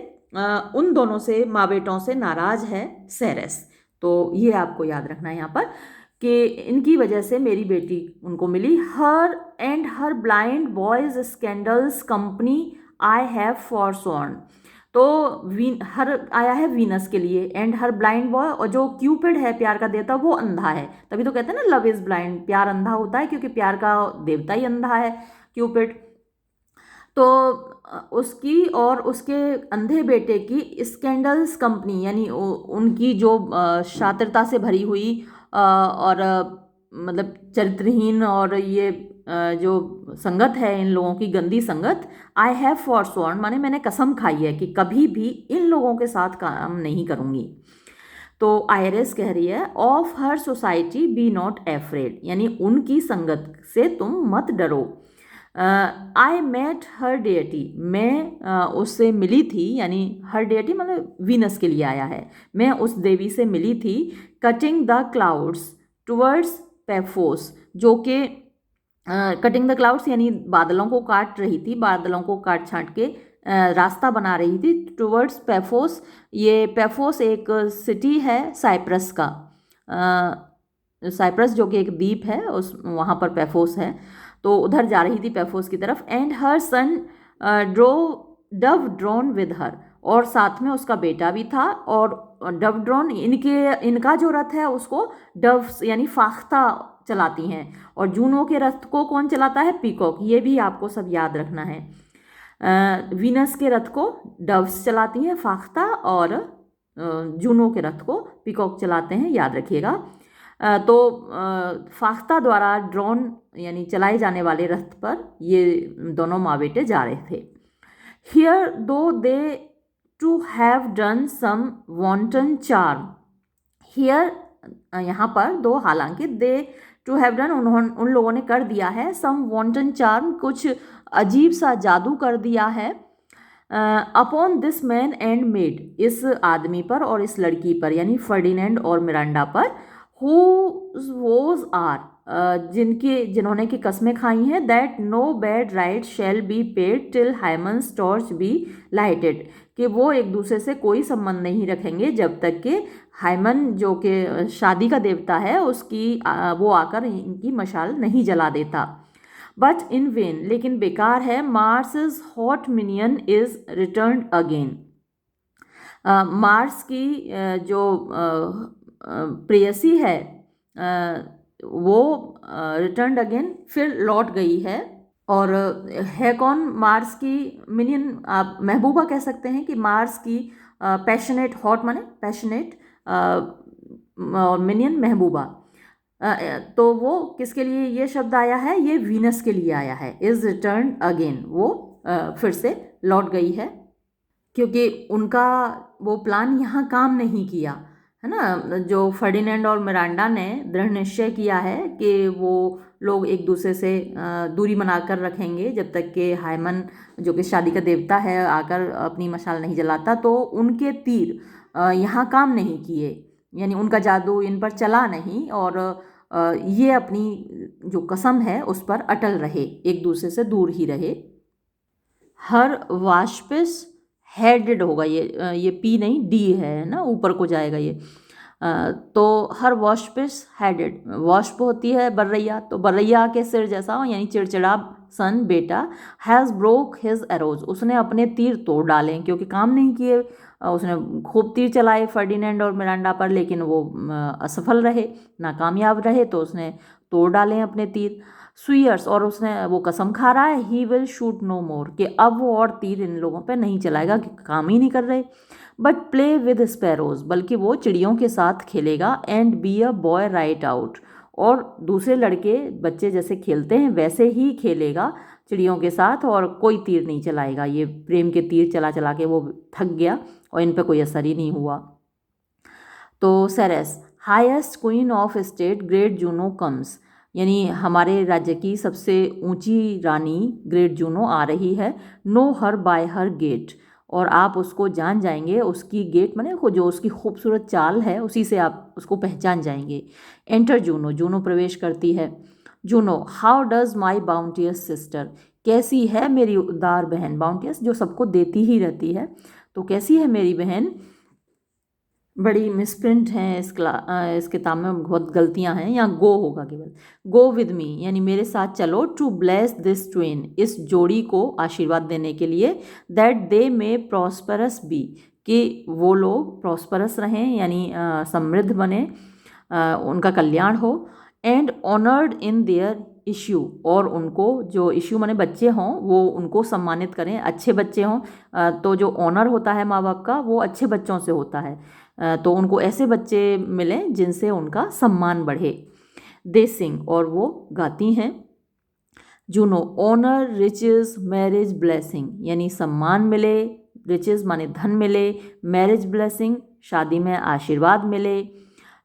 उन दोनों से, माँ बेटों से नाराज है सेरेस। तो ये आपको याद रखना है यहाँ पर कि इनकी वजह से मेरी बेटी उनको मिली। Her and her blind boys scandalled company I have forsworn. तो हर आया है वीनस के लिए, एंड हर ब्लाइंड बॉय, और जो क्यूपिड है प्यार का देवता, वो अंधा है। तभी तो कहते हैं ना, लव इज ब्लाइंड, प्यार अंधा होता है क्योंकि प्यार का देवता ही अंधा है, क्यूपिड। तो उसकी और उसके अंधे बेटे की स्कैंडल्स कंपनी, यानी उनकी जो शातिरता से भरी हुई और मतलब चरित्रहीन और ये जो संगत है, इन लोगों की गंदी संगत, आई हैव फॉरसॉर्न माने मैंने कसम खाई है कि कभी भी इन लोगों के साथ काम नहीं करूँगी। तो आयरिस कह रही है, of her society be not afraid, यानी उनकी संगत से तुम मत डरो। आई मेट हर डेटी, मैं उससे मिली थी, यानी हर डेटी मतलब वीनस के लिए आया है, मैं उस देवी से मिली थी। कटिंग द क्लाउड्स टुवर्ड्स पैफोस, जो कि कटिंग द क्लाउड्स यानी बादलों को काट रही थी, बादलों को काट छांट के रास्ता बना रही थी टुवर्ड्स पैफोस। ये पैफोस एक सिटी है साइप्रस का, साइप्रस जो कि एक द्वीप है, उस वहाँ पर पैफोस है। तो उधर जा रही थी पैफोस की तरफ। And her son drove dove drawn with her, और साथ में उसका बेटा भी था। और डव ड्रोन, इनका जो रथ है उसको डव यानी फाख्ता चलाती हैं, और जूनो के रथ को कौन चलाता है, पीकॉक। ये भी आपको सब याद रखना है। वीनस के रथ को डव्स चलाती हैं फाख्ता, और जूनो के रथ को पीकॉक चलाते हैं, याद रखिएगा। तो फाख्ता द्वारा ड्रोन यानी चलाए जाने वाले रथ पर ये दोनों माँ बेटे जा रहे थे। Here thought they to have done some wanton charm, here यहाँ पर दो, हालांकि दे टू हैव डन उन लोगों ने कर दिया है, सम वॉन्टन चार्म कुछ अजीब सा जादू कर दिया है, upon this man and made, इस आदमी पर और इस लड़की पर, यानी फर्डिनेंड और मिरांडा पर, whose आर, जिन्होंने की कस्में खाई हैं, that no bed right shall be paid till Hymen's torch be lighted, कि वो एक दूसरे से कोई संबंध नहीं रखेंगे जब तक कि हाइमन जो कि शादी का देवता है उसकी वो आकर इनकी मशाल नहीं जला देता। बट इन वेन, लेकिन बेकार है, Mars hot minion is return again, Mars की जो प्रेयसी है वो रिटर्न अगेन, फिर लौट गई है। और है कौन मार्स की मिनियन, आप महबूबा कह सकते हैं कि मार्स की पैशनेट, हॉट माने पैशनेट, और मिनियन महबूबा। तो वो किसके लिए ये शब्द आया है, ये वीनस के लिए आया है, इज रिटर्न अगेन, वो फिर से लौट गई है, क्योंकि उनका वो प्लान यहाँ काम नहीं किया है ना। जो फर्डिनेंड और मिरांडा ने दृढ़ निश्चय किया है कि वो लोग एक दूसरे से दूरी बनाकर रखेंगे जब तक कि हाइमन जो कि शादी का देवता है आकर अपनी मशाल नहीं जलाता, तो उनके तीर यहाँ काम नहीं किए, यानी उनका जादू इन पर चला नहीं, और ये अपनी जो कसम है उस पर अटल रहे, एक दूसरे से दूर ही रहे। हर वाष्पिस हेडेड होगा, ये पी नहीं डी है ना, ऊपर को जाएगा ये। तो हर वाष्पिस हेडेड, वाष्प होती है बर्रैया, तो बर्रैया के सिर जैसा हो यानी चिड़चिड़ा सन बेटा, हैज़ ब्रोक हिज एरोज, उसने अपने तीर तोड़ डाले क्योंकि काम नहीं किए। उसने खूब तीर चलाए फर्डिनेंड और मिरांडा पर, लेकिन वो असफल रहे, नाकामयाब रहे, तो उसने तोड़ डाले अपने तीर। स्वीयर्स, और उसने वो कसम खा रहा है, ही विल शूट नो मोर, कि अब वो और तीर इन लोगों पे नहीं चलाएगा कि काम ही नहीं कर रहे। बट प्ले विद स्पैरोज, बल्कि वो चिड़ियों के साथ खेलेगा। And be a boy right out, और दूसरे लड़के बच्चे जैसे खेलते हैं वैसे ही खेलेगा चिड़ियों के साथ, और कोई तीर नहीं चलाएगा। ये प्रेम के तीर चला चला के वो थक गया और इन पे कोई असर ही नहीं हुआ। तो Ceres, highest queen of state great Juno comes, यानी हमारे राज्य की सबसे ऊंची रानी ग्रेट जूनो आ रही है। Know her by her gait, और आप उसको जान जाएंगे, उसकी गेट माने जो उसकी खूबसूरत चाल है उसी से आप उसको पहचान जाएंगे। एंटर जूनो, जूनो प्रवेश करती है। Juno, how does my bounteous sister, कैसी है मेरी उदार बहन। बाउंटियस जो सबको देती ही रहती है, तो कैसी है मेरी बहन। बड़ी मिसप्रिंट हैं इस किताब में, बहुत गलतियां हैं, यहाँ गो होगा केवल। गो विद मी, यानी मेरे साथ चलो। टू ब्लेस दिस ट्वेन, इस जोड़ी को आशीर्वाद देने के लिए। That they may prosperous be, कि वो लोग प्रॉस्परस रहें यानी समृद्ध बने, उनका कल्याण हो। And honoured in their issue, और उनको जो इश्यू माने बच्चे हों वो उनको सम्मानित करें, अच्छे बच्चे हों। तो जो ऑनर होता है माँ बाप का वो अच्छे बच्चों से होता है, तो उनको ऐसे बच्चे मिलें जिनसे उनका सम्मान बढ़े। दे सिंग, और वो गाती हैं। Juno, honour riches marriage blessing, यानी सम्मान मिले, रिचेस माने धन मिले, मैरिज ब्लेसिंग शादी में आशीर्वाद मिले।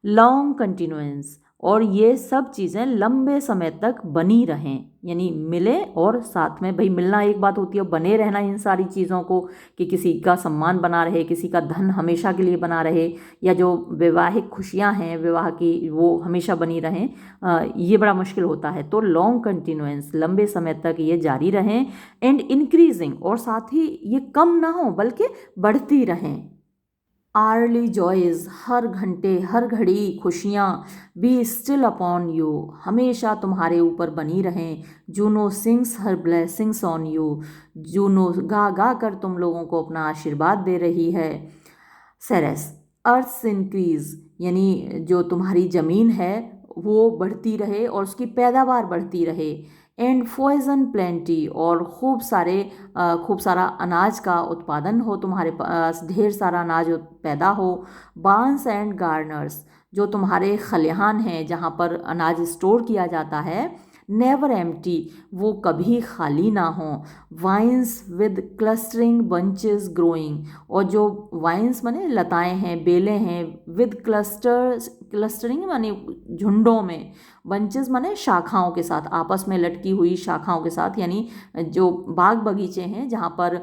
लॉन्ग कंटिन्यूएंस, और ये सब चीज़ें लंबे समय तक बनी रहें, यानी मिले और साथ में, भाई मिलना एक बात होती है, बने रहना इन सारी चीज़ों को, कि किसी का सम्मान बना रहे, किसी का धन हमेशा के लिए बना रहे, या जो वैवाहिक खुशियां हैं विवाह की वो हमेशा बनी रहें, ये बड़ा मुश्किल होता है। तो लॉन्ग कंटिन्यूएंस, लंबे समय तक ये जारी रहें। एंड इंक्रीजिंग, और साथ ही ये कम ना हो बल्कि बढ़ती रहें। आर्ली जॉयज, हर घंटे हर घड़ी खुशियाँ। बी स्टिल अपॉन यू, हमेशा तुम्हारे ऊपर बनी रहें। Juno sings her blessings on you, Juno गा गा कर तुम लोगों को अपना आशीर्वाद दे रही है। सेरेस, अर्थ इंक्रीज, यानी जो तुम्हारी ज़मीन है वो बढ़ती रहे और उसकी पैदावार बढ़ती रहे। एंड पॉइजन प्लेंटी, और खूब सारा अनाज का उत्पादन हो, तुम्हारे पास ढेर सारा अनाज पैदा हो। बांस एंड गार्नर्स, जो तुम्हारे खलिहान हैं जहाँ पर अनाज स्टोर किया जाता है, नेवर एम्प्टी, वो कभी खाली ना हो। Vines with clustering bunches growing, और जो वाइन्स माने लताएं हैं, बेलें हैं, विद क्लस्टरिंग माने झुंडों में, बंचेस माने शाखाओं के साथ, आपस में लटकी हुई शाखाओं के साथ, यानी जो बाग बगीचे हैं जहाँ पर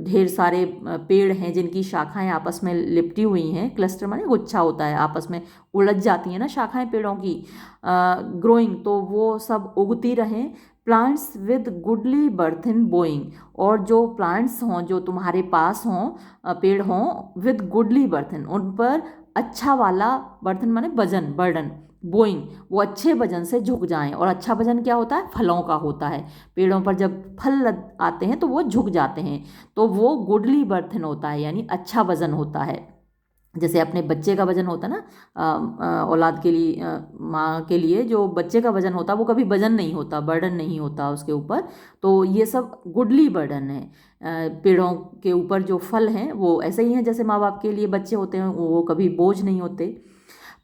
ढेर सारे पेड़ हैं जिनकी शाखाएं आपस में लिपटी हुई हैं। क्लस्टर माने गुच्छा होता है, आपस में उलझ जाती हैं ना शाखाएं पेड़ों की। ग्रोइंग, तो वो सब उगती रहें। Plants with goodly birth in Boeing, और जो प्लांट्स हों जो तुम्हारे पास हों, पेड़ हों, विद गुडली बर्थन, उन पर अच्छा वाला, बर्तन माने वजन, बर्डन, बोइंग, वो अच्छे वजन से झुक जाएं। और अच्छा वजन क्या होता है, फलों का होता है। पेड़ों पर जब फल आते हैं तो वो झुक जाते हैं, तो वो गुडली बर्थन होता है, यानी अच्छा वजन होता है। जैसे अपने बच्चे का वजन होता है ना, औलाद के लिए, माँ के लिए जो बच्चे का वजन होता है वो कभी वजन नहीं होता, बर्डन नहीं होता उसके ऊपर। तो ये सब गुडली बर्डन है। पेड़ों के ऊपर जो फल हैं वो ऐसे ही हैं जैसे माँ बाप के लिए बच्चे होते हैं, वो कभी बोझ नहीं होते।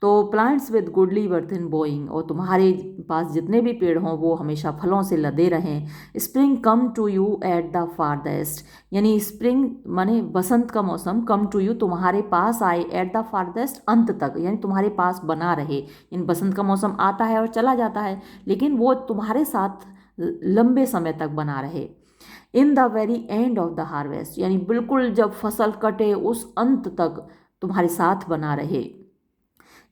तो plants with goodly birth in Boeing, और तुम्हारे पास जितने भी पेड़ हों वो हमेशा फलों से लदे रहें। Spring come to you at the farthest, यानी स्प्रिंग माने बसंत का मौसम, कम टू यू तुम्हारे पास आए, एट द फारदेस्ट अंत तक, यानी तुम्हारे पास बना रहे। इन बसंत का मौसम आता है और चला जाता है, लेकिन वो तुम्हारे साथ लंबे समय तक बना रहे। In the very end of the harvest, यानी बिल्कुल जब फसल कटे उस अंत तक तुम्हारे साथ बना रहे।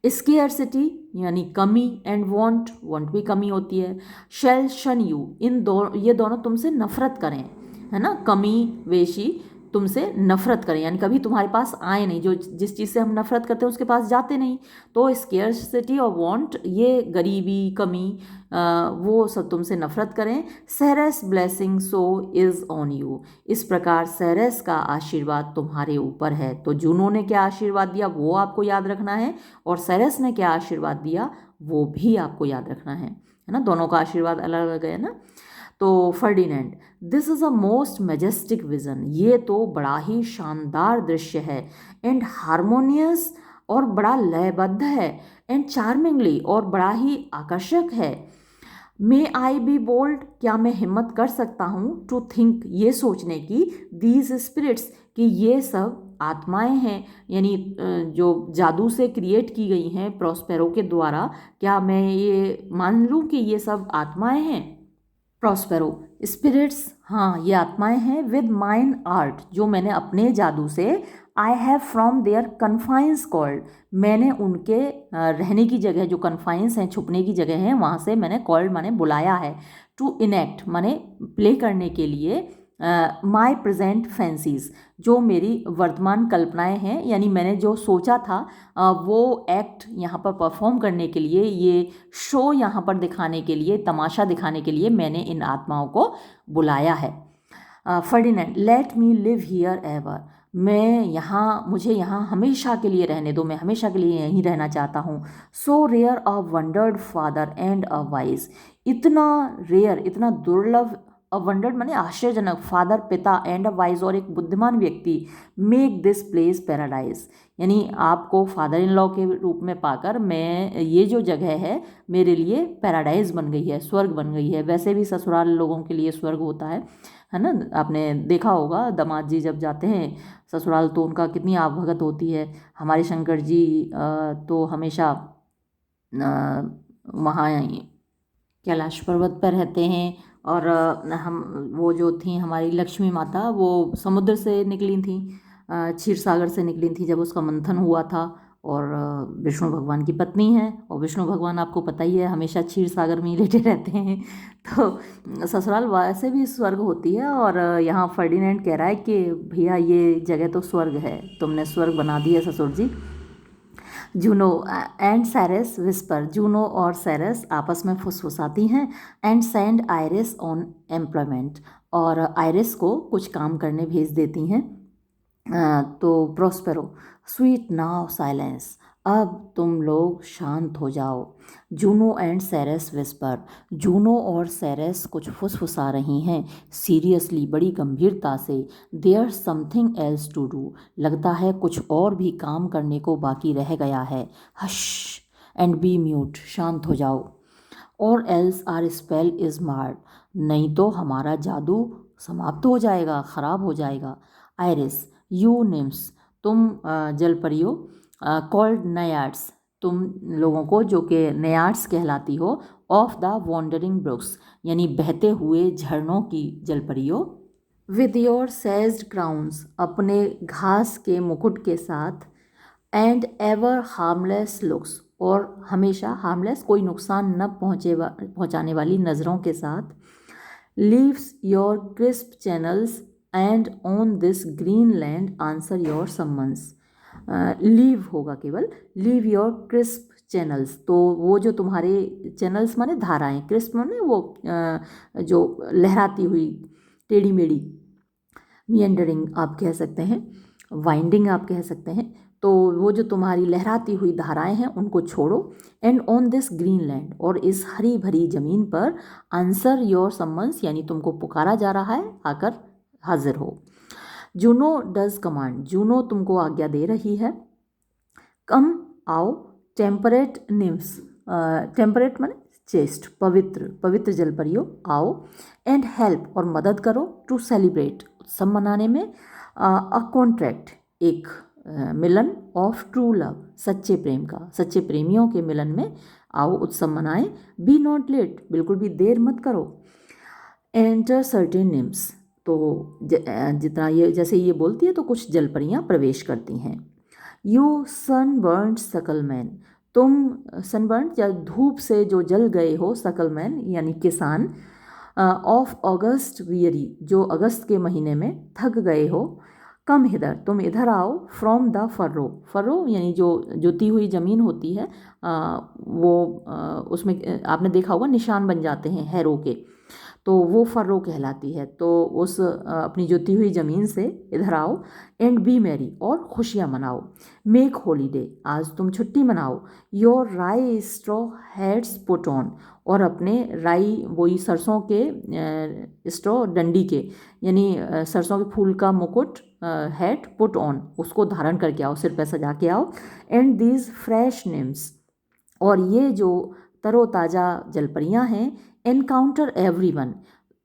स्केयरसिटी यानी कमी, एंड वांट भी कमी होती है। शैल शन यू, ये दोनों तुमसे नफरत करें। है ना, कमी वेशी तुमसे नफरत करें, यानी कभी तुम्हारे पास आए नहीं, जो जिस चीज़ से हम नफरत करते हैं उसके पास जाते नहीं। तो स्केर्सिटी और वांट, ये गरीबी, कमी, वो सब तुमसे नफरत करें। Ceres blessing so is on you, इस प्रकार सेरेस का आशीर्वाद तुम्हारे ऊपर है। तो जूनो ने क्या आशीर्वाद दिया वो आपको याद रखना है, और सेरेस ने क्या आशीर्वाद दिया वो भी आपको याद रखना है ना, दोनों का आशीर्वाद अलग अलग है ना। तो Ferdinand, this is a most Majestic vision, ये तो बड़ा ही शानदार दृश्य है। एंड हारमोनियस, और बड़ा लयबद्ध है। एंड चार्मिंगली, और बड़ा ही आकर्षक है। मे आई बी बोल्ड, क्या मैं हिम्मत कर सकता हूँ, टू थिंक, ये सोचने की, दीज स्पिरिट्स, कि ये सब आत्माएं हैं, यानी जो जादू से क्रिएट की गई हैं प्रॉस्पेरो के द्वारा, क्या मैं ये मान लूँ कि ये सब आत्माएं हैं। प्रॉस्पेरो, स्पिरिट्स, हाँ ये आत्माएं हैं। विद माइन आर्ट, जो मैंने अपने जादू से, I have from their confines called, मैंने उनके रहने की जगह, जो कन्फाइंस हैं, छुपने की जगह हैं, वहाँ से मैंने कॉल्ड माने बुलाया है। टू इनेक्ट माने प्ले करने के लिए, माई प्रेजेंट फैंसीज, जो मेरी वर्तमान कल्पनाएं हैं, यानी मैंने जो सोचा था वो एक्ट यहाँ पर परफॉर्म करने के लिए, ये शो यहाँ पर दिखाने के लिए, तमाशा दिखाने के लिए मैंने इन आत्माओं को बुलाया है। Ferdinand, let me live here ever, मैं यहाँ, मुझे यहाँ हमेशा के लिए रहने दो, मैं हमेशा के लिए यहीं रहना चाहता हूँ। So rare a wondered father and a wise, इतना रेयर, इतना दुर्लभ, अ वंडर्ड माने आश्चर्यजनक, फादर पिता, एंड अ वाइज और एक बुद्धिमान व्यक्ति, मेक दिस प्लेस पैराडाइज, यानी आपको फादर इन लॉ के रूप में पाकर मैं, ये जो जगह है मेरे लिए पैराडाइज बन गई है, स्वर्ग बन गई है। वैसे भी ससुराल लोगों के लिए स्वर्ग होता है ना, आपने देखा होगा दामाद जी जब जाते हैं ससुराल तो उनका कितनी आवभगत होती है। हमारे शंकर जी तो हमेशा वहाँ कैलाश पर्वत पर रहते हैं, और हम, वो जो थी हमारी लक्ष्मी माता, वो समुद्र से निकली थी, क्षीर सागर से निकली थी जब उसका मंथन हुआ था, और विष्णु भगवान की पत्नी है, और विष्णु भगवान आपको पता ही है हमेशा क्षीर सागर में ही लेटे रहते हैं। तो ससुराल वैसे भी स्वर्ग होती है, और यहाँ फर्डिनेंड कह रहा है कि भैया ये जगह तो स्वर्ग है, तुमने स्वर्ग बना दिया ससुर जी। Juno and Ceres whisper, Juno और सेरेस आपस में फुसफुसाती हैं। And send Iris on employment, और आयरिस को कुछ काम करने भेज देती हैं। तो प्रोस्पेरो, स्वीट नाउ साइलेंस, अब तुम लोग शांत हो जाओ। Juno and Ceres whisper, Juno और सेरेस कुछ फुसफुसा रही हैं, सीरियसली, बड़ी गंभीरता से। There something else to do, लगता है कुछ और भी काम करने को बाकी रह गया है। हश एंड बी म्यूट, शांत हो जाओ। और एल्स आर स्पेल इज मार्ड, नहीं तो हमारा जादू समाप्त हो जाएगा, ख़राब हो जाएगा। आयरिस, यू निम्स, तुम जलपरियों, कॉल्ड नयार्ड्स, तुम लोगों को जो कि नयार्ड्स कहलाती हो, ऑफ द वॉन्डरिंग ब्रुक्स, यानी बहते हुए झरनों की जलपरियों। विद योर सेज्ड क्राउन्स, अपने घास के मुकुट के साथ। एंड एवर हार्मलेस लुक्स, और हमेशा हार्मलेस, कोई नुकसान न पहुँचाने वाली नज़रों के साथ। Leaves your crisp channels and on this green land answer your summons, leave होगा केवल, लीव योर क्रिस्प चैनल्स, तो वो जो तुम्हारे चैनल्स माने धाराएं, क्रिस्प माने वो जो लहराती हुई, टेढ़ी मेढ़ी, मियंडरिंग आप कह सकते हैं, वाइंडिंग आप कह सकते हैं, तो वो जो तुम्हारी लहराती हुई धाराएं हैं उनको छोड़ो। And on this green land, और इस हरी भरी ज़मीन पर, आंसर योर समन्स, यानी तुमको पुकारा जा रहा है, आकर हाजिर हो। जूनो डज कमांड, जूनो तुमको आज्ञा दे रही है। कम, आओ। टेम्परेट निम्स, टेम्परेट माने चेस्ट, पवित्र, पवित्र जलपरियों, आओ। एंड हेल्प, और मदद करो। टू सेलिब्रेट, उत्सव मनाने में। अ कॉन्ट्रैक्ट, एक मिलन। ऑफ ट्रू लव, सच्चे प्रेम का, सच्चे प्रेमियों के मिलन में आओ, उत्सव मनाएं। बी नॉट लेट, बिल्कुल भी देर मत करो। एंटर सर्टेन निम्स, तो जितना ये, जैसे ये बोलती है तो कुछ जलपरियाँ प्रवेश करती हैं। यू सनबर्न्ड सकलमैन, तुम सनबर्न या धूप से जो जल गए हो, सकलमैन यानी किसान। ऑफ अगस्त वियरी, जो अगस्त के महीने में थक गए हो, कम हिदर, तुम इधर आओ, फ्रॉम द फर्रो, फर्रो यानी जो जोती हुई ज़मीन होती है, उसमें आपने देखा होगा निशान बन जाते हैं हैरो के, तो वो फर्रो कहलाती है। तो उस अपनी जोती हुई ज़मीन से इधर आओ, एंड बी मैरी, और खुशियाँ मनाओ, मेक होलीडे, आज तुम छुट्टी मनाओ, योर राई स्ट्रॉ हैट्स पुट ऑन, और अपने राई वही सरसों के स्ट्रॉ डंडी के यानी सरसों के फूल का मुकुट हैट पुट ऑन, उसको धारण करके आओ, सिर पे सजा के आओ, एंड दीज फ्रेश नेम्स, और ये जो तरोताज़ा जलपरियाँ हैं, एनकाउंटर एवरीवन,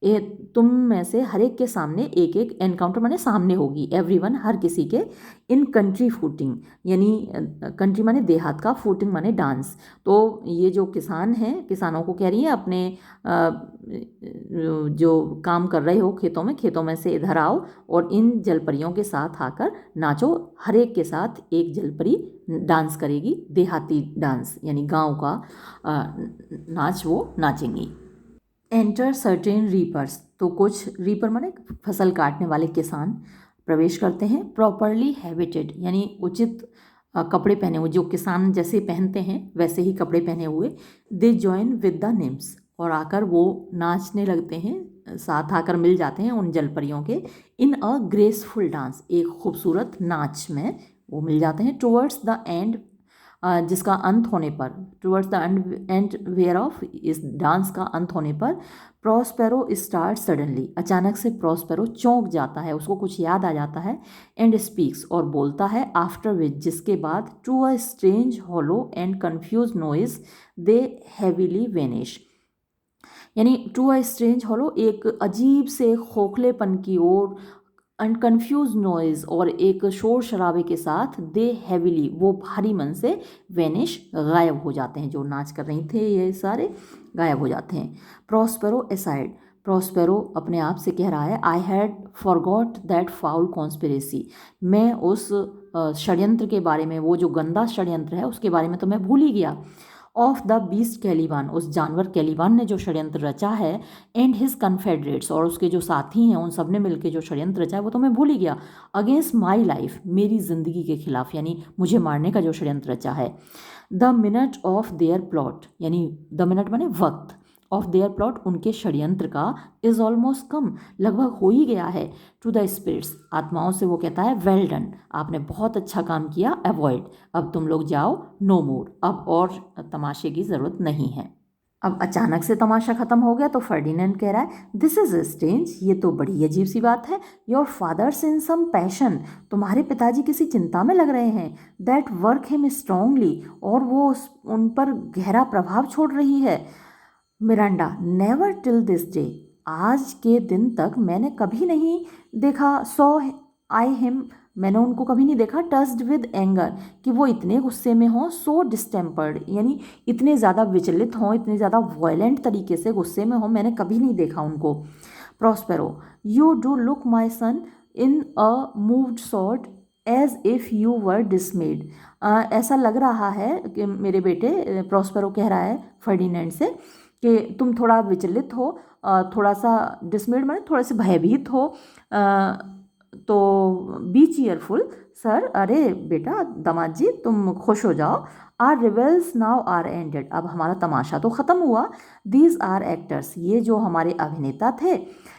ये तुम में से हर एक के सामने एक एक, एनकाउंटर माने सामने होगी, एवरीवन हर किसी के, इन कंट्री फूटिंग, यानी कंट्री माने देहात का, फूटिंग माने डांस। तो ये जो किसान हैं, किसानों को कह रही है अपने जो काम कर रहे हो खेतों में से इधर आओ और इन जलपरियों के साथ आकर नाचो, हर एक के साथ एक जलपरी डांस करेगी, देहाती डांस यानी गांव का नाच वो नाचेंगी। एंटर सर्टेन रीपर्स, तो कुछ रीपर माने फसल काटने वाले किसान प्रवेश करते हैं। प्रॉपरली हैबिटेड यानी उचित कपड़े पहने हुए, जो किसान जैसे पहनते हैं वैसे ही कपड़े पहने हुए। They join with the NIMS, और आकर वो नाचने लगते हैं, साथ आकर मिल जाते हैं उन जलपरियों के। इन अ ग्रेसफुल डांस, एक खूबसूरत नाच में वो मिल जाते हैं। टुवर्ड्स द एंड, जिसका अंत होने पर, towards the end whereof, इस डांस का अंत होने पर, प्रॉस्पेरो स्टार्ट सडनली, अचानक से प्रॉस्पेरो चौंक जाता है, उसको कुछ याद आ जाता है। एंड स्पीक्स, और बोलता है। आफ्टर विच, जिसके बाद, to a strange hollow and confuse noise they heavily vanish, यानी टू अ स्ट्रेंज हॉलो, एक अजीब से खोखलेपन की ओर, एंड कन्फ्यूज नॉइज, और एक शोर शराबे के साथ, दे हैविली, वो भारी मन से, वेनिश, गायब हो जाते हैं, जो नाच कर रही थे ये सारे गायब हो जाते हैं। प्रॉस्पेरो एसाइड, प्रॉस्पेरो अपने आप से कह रहा है, I had forgot that foul conspiracy, मैं उस षड्यंत्र के बारे में, वो जो गंदा षड्यंत्र है उसके बारे में तो मैं भूल ही गया। ऑफ द बीस्ट कैलीवान, उस जानवर कैलीवान ने जो षड्यंत्र रचा है। एंड हिज कन्फेडरेट्स, और उसके जो साथी हैं उन सब ने मिलकर जो षड्यंत्र रचा है वो तो मैं भूल ही गया। अगेंस्ट माई लाइफ, मेरी ज़िंदगी के खिलाफ, यानी मुझे मारने का जो षड्यंत्र रचा है। The minute of their plot, यानी द मिनट माने वक्त, ऑफ देयर प्लॉट, उनके षड्यंत्र का, इज़ ऑलमोस्ट कम, लगभग हो ही गया है। टू द स्पिरिट्स, आत्माओं से वो कहता है, वेल डन, आपने बहुत अच्छा काम किया। अवॉइड, अब तुम लोग जाओ। नो मोर, अब और तमाशे की ज़रूरत नहीं है। अब अचानक से तमाशा खत्म हो गया तो फर्डिनेंड कह रहा है, दिस इज स्ट्रेंज, ये तो बड़ी अजीब सी बात है। Your father's in some passion, तुम्हारे पिताजी किसी चिंता में लग रहे हैं। दैट वर्क हिम स्ट्रांगली, और वो उन पर गहरा प्रभाव छोड़ रही है। Miranda, never till this day, आज के दिन तक मैंने कभी नहीं देखा। सॉ आई हिम, मैंने उनको कभी नहीं देखा। टस्ड विद एंगर, कि वो इतने गुस्से में हों। सो डिस्टेम्पर्ड, यानी इतने ज़्यादा विचलित हों, इतने ज़्यादा वायलेंट तरीके से गुस्से में हों, मैंने कभी नहीं देखा उनको। Prospero, you do look my son in a moved sort as if you were dismayed, ऐसा लग रहा है कि मेरे बेटे, प्रॉस्पेरो कह रहा है फर्डिनेंड से, कि तुम थोड़ा विचलित हो, थोड़ा सा डिसमेड माने थोड़े से भयभीत हो। तो बी चीयरफुल सर, अरे बेटा दामाद जी तुम खुश हो जाओ। Our revels now are ended, अब हमारा तमाशा तो ख़त्म हुआ। दीज आर एक्टर्स, ये जो हमारे अभिनेता थे।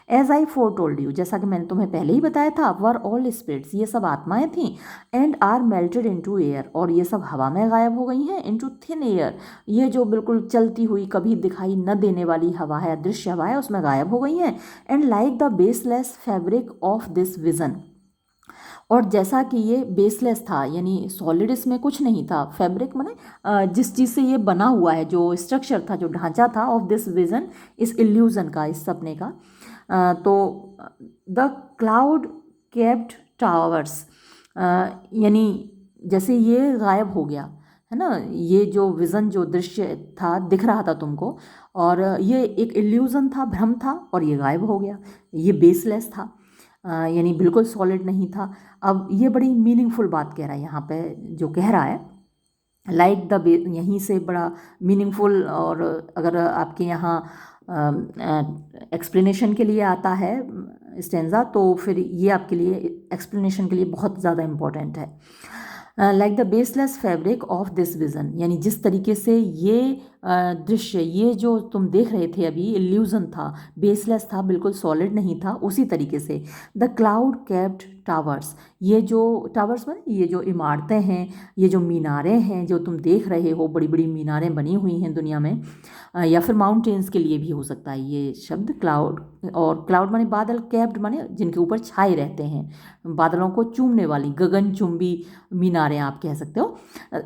As I foretold you, जैसा कि मैंने तुम्हें पहले ही बताया था, वर ऑल स्पिरिट्स, ये सब आत्माएं थीं। And are melted into air, और ये सब हवा में गायब हो गई हैं। इनटू थिन एयर, ये जो बिल्कुल चलती हुई कभी दिखाई न देने वाली हवा है, अदृश्य हवा है, उसमें गायब हो गई हैं। And like the baseless fabric of this vision, और जैसा कि ये बेसलेस था, यानी सॉलिड इसमें कुछ नहीं था। फैब्रिक माने जिस चीज़ से ये बना हुआ है, जो स्ट्रक्चर था, जो ढांचा था, ऑफ दिस विजन, इस इल्यूजन का, इस सपने का। तो द क्लाउड केप्ट टावर्स, यानी जैसे ये गायब हो गया है ना, ये जो विज़न, जो दृश्य था, दिख रहा था तुमको, और ये एक इल्यूजन था, भ्रम था, और ये गायब हो गया। ये बेसलेस था, यानी बिल्कुल सॉलिड नहीं था। अब ये बड़ी मीनिंगफुल बात कह रहा है यहाँ पे, जो कह रहा है लाइक द, यहीं से बड़ा मीनिंगफुल, और अगर आपके यहाँ एक्सप्लेनेशन के लिए आता है स्टेंजा, तो फिर ये आपके लिए एक्सप्लेनेशन के लिए बहुत ज़्यादा इम्पोर्टेंट है। Like the baseless fabric of this vision, यानी जिस तरीके से ये दृश्य, ये जो तुम देख रहे थे अभी, इल्यूजन था, बेसलेस था, बिल्कुल सॉलिड नहीं था, उसी तरीके से द क्लाउड कैप्ड टावर्स, ये जो टावर्स में ये जो इमारतें हैं, ये जो मीनारें हैं जो तुम देख रहे हो, बड़ी बड़ी मीनारें बनी हुई हैं दुनिया में, या फिर माउंटेन्स के लिए भी हो सकता है ये शब्द क्लाउड। और क्लाउड माने बादल, कैप्ड माने जिनके ऊपर छाए रहते हैं, बादलों को चूमने वाली गगनचुंबी मीनारें आप कह सकते हो।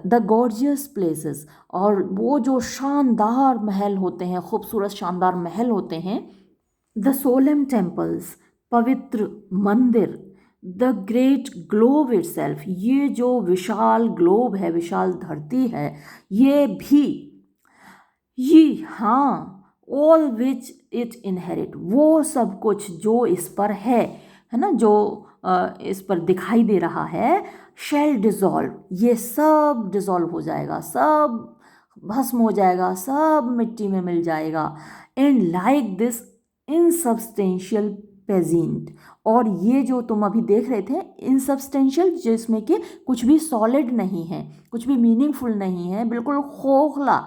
द गॉर्जियस प्लेसेस, और वो जो शानदार महल होते हैं, खूबसूरत शानदार महल होते हैं। द सोलेम टेम्पल्स, पवित्र मंदिर। द ग्रेट ग्लोब इटसेल्फ, ये जो विशाल ग्लोब है, विशाल धरती है, ये भी, ये हाँ, ऑल विच इट इनहेरिट, वो सब कुछ जो इस पर है ना, जो इस पर दिखाई दे रहा है, शेल डिज़ोल्व, ये सब डिज़ोल्व हो जाएगा, सब भस्म हो जाएगा, सब मिट्टी में मिल जाएगा। And like this insubstantial pageant, और ये जो तुम अभी देख रहे थे इनसब्सटेंशियल, जिसमें कि कुछ भी सॉलिड नहीं है, कुछ भी मीनिंगफुल नहीं है, बिल्कुल खोखला,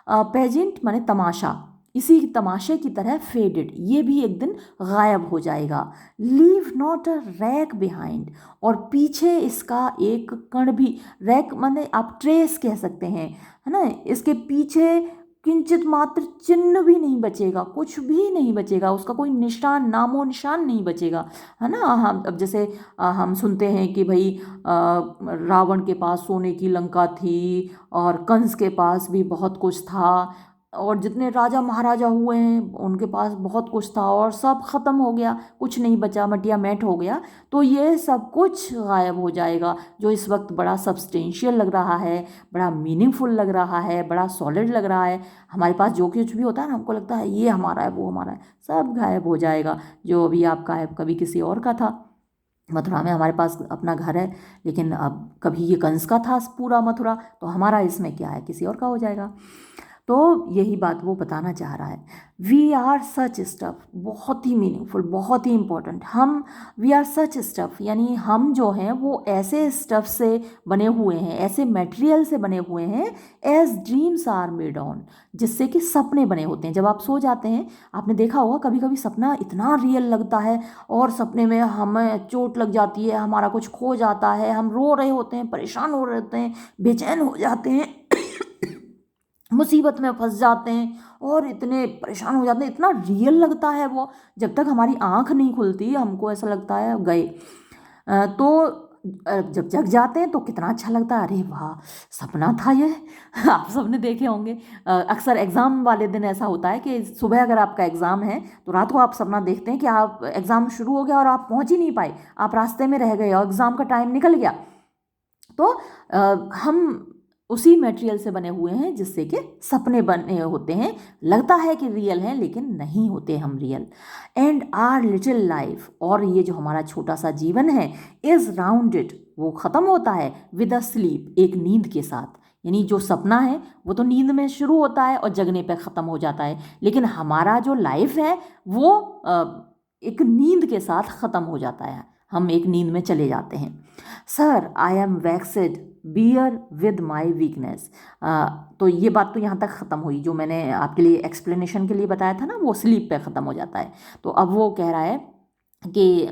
पेजेंट माने तमाशा, इसी तमाशे की तरह फेडेड, ये भी एक दिन गायब हो जाएगा। Leave not a rack behind, और पीछे इसका एक कण भी, रैक माने आप ट्रेस कह सकते हैं, है ना, इसके पीछे किंचित मात्र चिन्ह भी नहीं बचेगा, कुछ भी नहीं बचेगा, उसका कोई निशान, नामो निशान नहीं बचेगा, है ना। हम अब जैसे हम सुनते हैं कि भाई रावण के पास सोने की लंका थी, और कंस के पास भी बहुत कुछ था, और जितने राजा महाराजा हुए हैं उनके पास बहुत कुछ था, और सब ख़त्म हो गया, कुछ नहीं बचा, मटिया मैट हो गया। तो ये सब कुछ गायब हो जाएगा, जो इस वक्त बड़ा सब्सटेंशियल लग रहा है, बड़ा मीनिंगफुल लग रहा है, बड़ा सॉलिड लग रहा है। हमारे पास जो कुछ भी होता है ना, हमको लगता है ये हमारा है, वो हमारा है, सब गायब हो जाएगा। जो अभी आपका है कभी किसी और का था। मथुरा में हमारे पास अपना घर है, लेकिन अब कभी ये कंस का था पूरा मथुरा, तो हमारा इसमें क्या है, किसी और का हो जाएगा। तो यही बात वो बताना चाह रहा है। वी आर सच स्टफ, बहुत ही मीनिंगफुल, बहुत ही इम्पोर्टेंट। हम, वी आर सच स्टफ, यानी हम जो हैं वो ऐसे स्टफ से बने हुए हैं, ऐसे मटेरियल से बने हुए हैं, as dreams are made on, जिससे कि सपने बने होते हैं। जब आप सो जाते हैं, आपने देखा होगा कभी कभी सपना इतना रियल लगता है, और सपने में हमें चोट लग जाती है, हमारा कुछ खो जाता है, हम रो रहे होते हैं, परेशान हो रहे होते हैं, बेचैन हो जाते हैं, मुसीबत में फंस जाते हैं, और इतने परेशान हो जाते हैं, इतना रियल लगता है वो। जब तक हमारी आंख नहीं खुलती हमको ऐसा लगता है गए। तो जब जग जाते हैं तो कितना अच्छा लगता है, अरे वाह सपना था ये। आप सबने देखे होंगे, अक्सर एग्ज़ाम वाले दिन ऐसा होता है कि सुबह अगर आपका एग्ज़ाम है तो रात को आप सपना देखते हैं कि आप एग्ज़ाम शुरू हो गया और आप पहुंच ही नहीं पाए, आप रास्ते में रह गए और एग्ज़ाम का टाइम निकल गया। तो हम उसी मटेरियल से बने हुए हैं जिससे कि सपने बने होते हैं, लगता है कि रियल हैं लेकिन नहीं होते हम real. And our little life, और ये जो हमारा छोटा सा जीवन है, इज़ राउंडेड, वो ख़त्म होता है विद अ स्लीप, एक नींद के साथ। यानी जो सपना है वो तो नींद में शुरू होता है और जगने पे ख़त्म हो जाता है, लेकिन हमारा जो लाइफ है वो एक नींद के साथ ख़त्म हो जाता है, हम एक नींद में चले जाते हैं। Sir I am waxed bear with my weakness, तो ये बात तो यहाँ तक ख़त्म हुई, जो मैंने आपके लिए एक्सप्लेनेशन के लिए बताया था ना, वो स्लीप पे ख़त्म हो जाता है। तो अब वो कह रहा है कि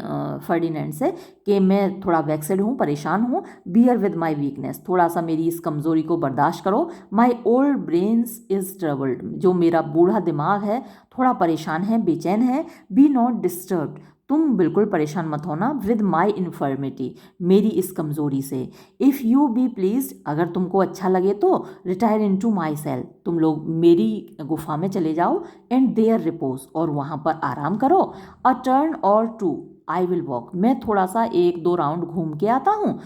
फर्डिनेंड से कि मैं थोड़ा वैक्सड हूँ, परेशान हूँ, बियर विद माई वीकनेस, थोड़ा सा मेरी इस कमज़ोरी को बर्दाश्त करो। My old brains is troubled, जो मेरा बूढ़ा दिमाग है थोड़ा परेशान है, बेचैन है। बी नॉट डिस्टर्ब्ड, तुम बिल्कुल परेशान मत होना, विद माई इन्फर्मिटी, मेरी इस कमज़ोरी से। इफ़ यू बी प्लीज्ड, अगर तुमको अच्छा लगे तो retire into my cell, तुम लोग मेरी गुफा में चले जाओ, एंड देयर रिपोज, और वहाँ पर आराम करो। A turn or two I will walk, मैं थोड़ा सा 1-2 राउंड घूम के आता हूँ।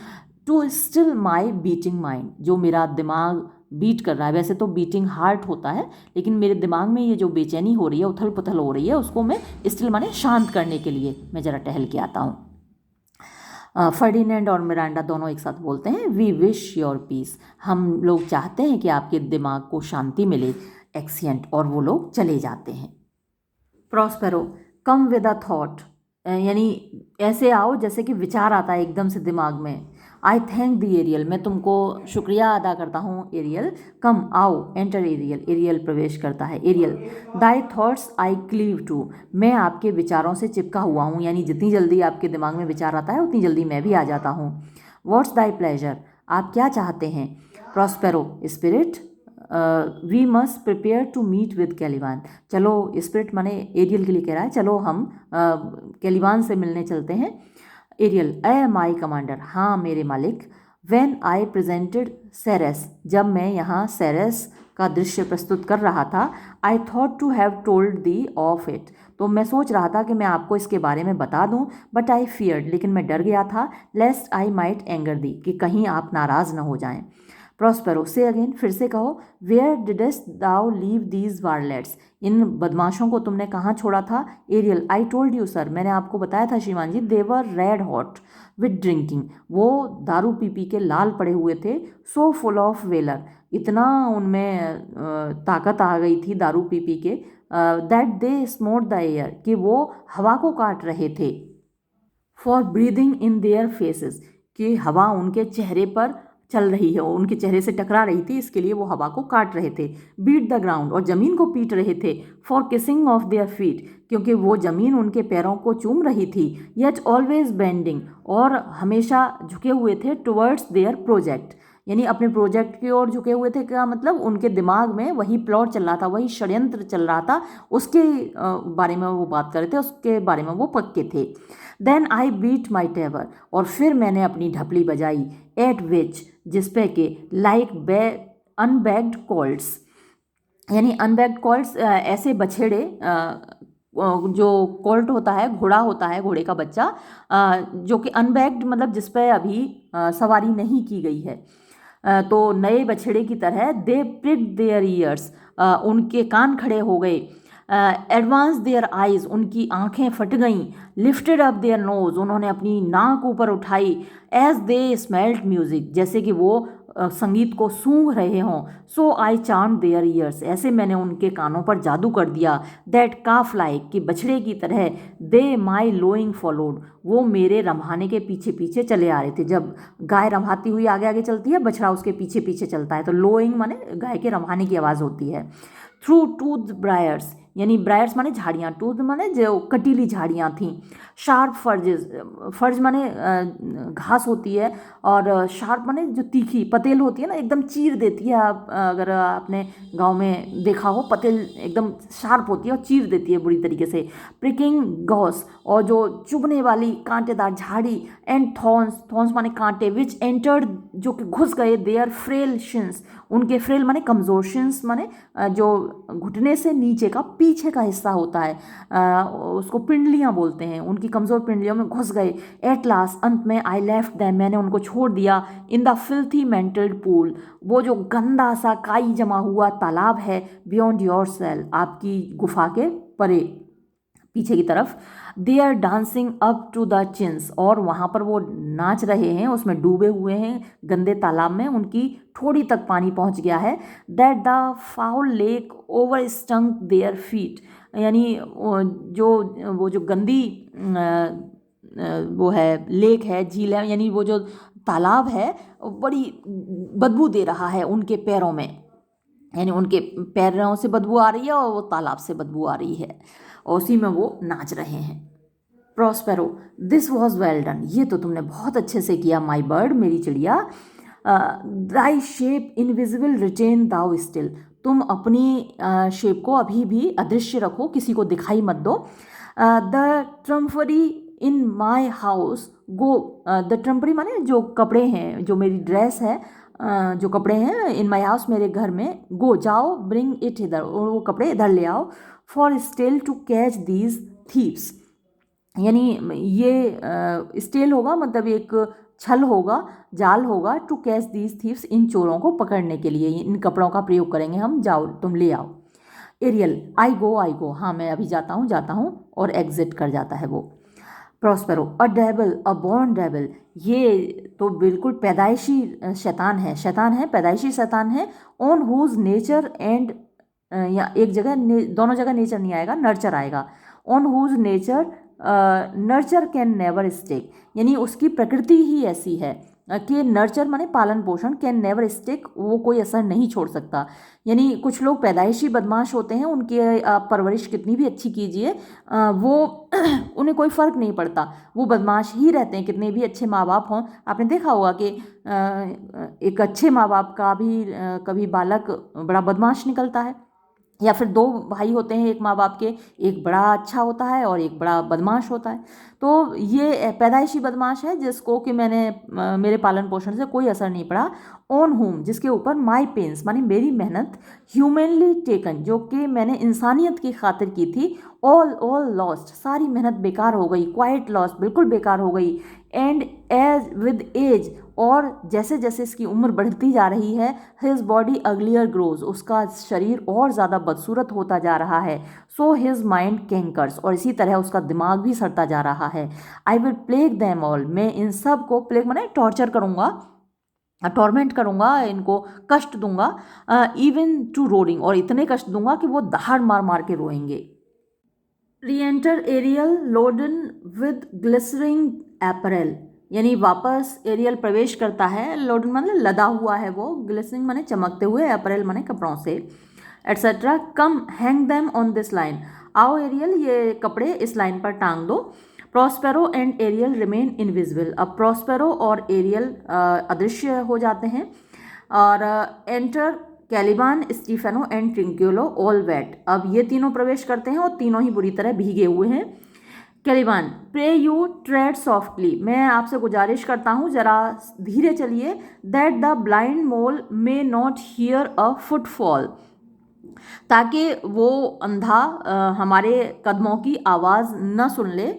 To still my beating mind, जो मेरा दिमाग बीट कर रहा है, वैसे तो बीटिंग हार्ट होता है, लेकिन मेरे दिमाग में ये जो बेचैनी हो रही है, उथल पुथल हो रही है, उसको मैं स्टिल माने शांत करने के लिए मैं ज़रा टहल के आता हूँ। फर्डिनेंड और मिरांडा दोनों एक साथ बोलते हैं, वी विश योर पीस, हम लोग चाहते हैं कि आपके दिमाग को शांति मिले। एक्सियंट, और वो लोग चले जाते हैं। Prospero, come with a thought, यानी ऐसे आओ जैसे कि विचार आता है एकदम से दिमाग में। आई थैंक द एरियल, मैं तुमको शुक्रिया अदा करता हूँ एरियल। कम आओ, एंटर एरियल, एरियल प्रवेश करता है। Ariel, thy thoughts I cleave to, मैं आपके विचारों से चिपका हुआ हूँ, यानी जितनी जल्दी आपके दिमाग में विचार आता है उतनी जल्दी मैं भी आ जाता हूँ। व्हाट्स दाई प्लेजर, आप क्या चाहते हैं। Prospero, spirit, we must prepare to meet with Caliban, चलो स्पिरिट माने एरियल के लिए कह रहा है, चलो हम कैलिवान से मिलने चलते हैं। एरियल, ए माई कमांडर, हाँ मेरे मालिक। व्हेन आई प्रेजेंटेड सेरेस, जब मैं यहाँ सेरेस का दृश्य प्रस्तुत कर रहा था, I thought to have told thee of it, तो मैं सोच रहा था कि मैं आपको इसके बारे में बता दूं, बट आई फियर्ड, लेकिन मैं डर गया था, लेस्ट आई माइट एंगर दी, कि कहीं आप नाराज़ न हो जाएं। प्रॉस्पेरो, से अगेन, फिर से कहो। Where didst thou leave these varlets, इन बदमाशों को तुमने कहाँ छोड़ा था। Ariel, I told you sir, मैंने आपको बताया था श्रीमान जी, they were red hot with drinking, वो दारू पी पी के लाल पड़े हुए थे। सो फुल ऑफ वेलर, इतना उनमें ताकत आ गई थी दारू पी पी के, that they smote the air, कि वो हवा को काट रहे थे। For breathing in their faces, कि हवा उनके चेहरे पर चल रही है, उनके चेहरे से टकरा रही थी, इसके लिए वो हवा को काट रहे थे। बीट द ग्राउंड, और ज़मीन को पीट रहे थे। For kissing of their feet, क्योंकि वो ज़मीन उनके पैरों को चूम रही थी। येट ऑलवेज बेंडिंग, और हमेशा झुके हुए थे। टुवर्ड्स देयर प्रोजेक्ट, यानी अपने प्रोजेक्ट की ओर झुके हुए थे, क्या मतलब उनके दिमाग में वही प्लॉट चल रहा था, वही षड्यंत्र चल रहा था, उसके बारे में वो बात कर रहे थे, उसके बारे में वो पक्के थे। देन आई बीट माई टेबर, और फिर मैंने अपनी ढपली बजाई। एट विच, जिस पे के लाइक अनबैग्ड कॉल्ट्स, यानी अनबैग्ड कॉल्ट्स ऐसे बछेड़े, जो कोल्ट होता है, घोड़ा होता है, घोड़े का बच्चा, जो कि अनबैग्ड मतलब जिस पे अभी सवारी नहीं की गई है, तो नए बछड़े की तरह। दे प्रिक्ड देयर ईयर्स, उनके कान खड़े हो गए। एडवांस देयर आइज़, उनकी आंखें फट गईं। लिफ्टेड अप देयर नोज, उन्होंने अपनी नाक ऊपर उठाई। एज दे स्मेल्ड म्यूजिक, जैसे कि वो संगीत को सूंघ रहे हों। सो आई चार्म देयर ईयर्स, ऐसे मैंने उनके कानों पर जादू कर दिया। दैट काफ लाइक, कि बछड़े की तरह। दे माई लोइंग फॉलोड, वो मेरे रम्हाने के पीछे पीछे चले आ रहे थे। जब गाय रम्हाती हुई आगे आगे चलती है, बछड़ा उसके पीछे पीछे चलता है, तो लोइंग माने गाय के रम्हाने की आवाज़ होती है। थ्रू टूथ ब्रायर्स, यानी ब्रायर्स माने झाड़ियाँ, टूथ माने जो कटीली झाड़ियाँ थीं। शार्प फर्जेस, फर्ज माने घास होती है, और शार्प माने जो तीखी पतेल होती है ना, एकदम चीर देती है। आप अगर आपने गांव में देखा हो, पतेल एकदम शार्प होती है और चीर देती है बुरी तरीके से। प्रिकिंग गॉस, और जो चुभने वाली कांटेदार झाड़ी। एंड थॉर्न्स, थॉर्न्स माने कांटे। विच एंटर्ड, जो कि घुस गए। देयर फ्रेल शिन्स, उनके फ्रेल माने कमज़ोर, शिन्स माने जो घुटने से नीचे का पीछे का हिस्सा होता है, उसको पिंडलियाँ बोलते हैं, उनकी कमज़ोर पिंडलियों में घुस गए। एट लास्ट, अंत में, आई लेफ्ट दैम, मैंने उनको छोड़ दिया। इन द फिल्थी मेंटल्ड पूल, वो जो गंदा सा काई जमा हुआ तालाब है। बियॉन्ड योर सेल, आपकी गुफा के परे, पीछे की तरफ। They are dancing up to the chins, और वहाँ पर वो नाच रहे हैं, उसमें डूबे हुए हैं गंदे तालाब में, उनकी ठोड़ी तक पानी पहुँच गया है। That the foul lake o'erstunk their feet, यानी वो जो गंदी वो है, लेक है, झील है, यानी वो जो तालाब है, बड़ी बदबू दे रहा है उनके पैरों में, यानी उनके पैरों से बदबू आ रही है और वो तालाब से बदबू आ रही है, और उसी में वो नाच रहे हैं। Prospero, this was well done, ये तो तुमने बहुत अच्छे से किया माई बर्ड, मेरी चिड़िया। दाई शेप इनविजिबल रिटेन दाउ स्टिल, तुम अपनी शेप को अभी भी अदृश्य रखो, किसी को दिखाई मत दो। The trumpery in my house go, the trumpery माने जो कपड़े हैं, जो मेरी ड्रेस है, जो कपड़े हैं इन माई हाउस, मेरे घर में। गो, जाओ, ब्रिंग इट इधर, वो कपड़े इधर ले आओ। For stale to catch these thieves, यानी ये स्टेल होगा मतलब एक छल होगा, जाल होगा। टू कैच दीज थीव्स, इन चोरों को पकड़ने के लिए इन कपड़ों का प्रयोग करेंगे हम। जाओ, तुम ले आओ। एरियल, आई गो, हाँ मैं अभी जाता हूँ, और एग्जिट कर जाता है वो। Prospero, a devil, a born devil, ये तो बिल्कुल पैदाइशी शैतान है, पैदाइशी शैतान है। ऑन हुज नेचर एंड, या एक जगह दोनों जगह नेचर नहीं आएगा, नर्चर आएगा। On whose nature nurture can never stick, यानी उसकी प्रकृति ही ऐसी है कि नर्चर माने पालन पोषण, कैन नेवर स्टिक, वो कोई असर नहीं छोड़ सकता। यानी कुछ लोग पैदाइशी बदमाश होते हैं, उनकी आप परवरिश कितनी भी अच्छी कीजिए वो उन्हें कोई फ़र्क नहीं पड़ता, वो बदमाश ही रहते हैं कितने भी अच्छे माँ बाप हों। आपने देखा होगा कि एक अच्छे माँ बाप का भी कभी बालक बड़ा बदमाश निकलता है, या फिर दो भाई होते हैं एक माँ बाप के, एक बड़ा अच्छा होता है और एक बड़ा बदमाश होता है। तो ये पैदाइशी बदमाश है जिसको कि मेरे पालन पोषण से कोई असर नहीं पड़ा। ऑन होम, जिसके ऊपर माई पेंस मानी मेरी मेहनत, ह्यूमनली टेकन, जो कि मैंने इंसानियत की खातिर की थी, ऑल लॉस्ट, सारी मेहनत बेकार हो गई, क्वाइट लॉस्ट, बिल्कुल बेकार हो गई। एंड एज विद एज, और जैसे जैसे इसकी उम्र बढ़ती जा रही है, हिज बॉडी अगलियर ग्रोज, उसका शरीर और ज़्यादा बदसूरत होता जा रहा है। सो हिज माइंड कैंकर्स, और इसी तरह उसका दिमाग भी सड़ता जा रहा है। I will plague them all, मैं इन सब को, प्लेग माने टॉर्चर करूँगा, टॉर्मेंट करूँगा, इनको कष्ट दूंगा, इवन टू रोरिंग, और इतने कष्ट दूंगा कि वो दहाड़ मार मार के रोएंगे। Reenter Ariel loaden with glistering apparel, यानी वापस एरियल प्रवेश करता है, लोडन माने लदा हुआ है वो, ग्लिसरिंग माने चमकते हुए, एपरल माने कपड़ों से, etcetera. Come hang them on this line, आओ एरियल ये कपड़े इस लाइन पर टांग दो। Prospero and Ariel remain invisible, अब प्रॉस्पेरो और एरियल अदृश्य हो जाते हैं। और enter Caliban, Stephano and Trinculo all wet, अब ये तीनों प्रवेश करते हैं और तीनों ही बुरी तरह भीगे हुए हैं। कैलिबान, प्रे यू ट्रेड सॉफ्टली, मैं आपसे गुजारिश करता हूँ जरा धीरे चलिए, that the blind mole may not here a footfall, ताकि वो अंधा हमारे कदमों की आवाज़ न सुन ले।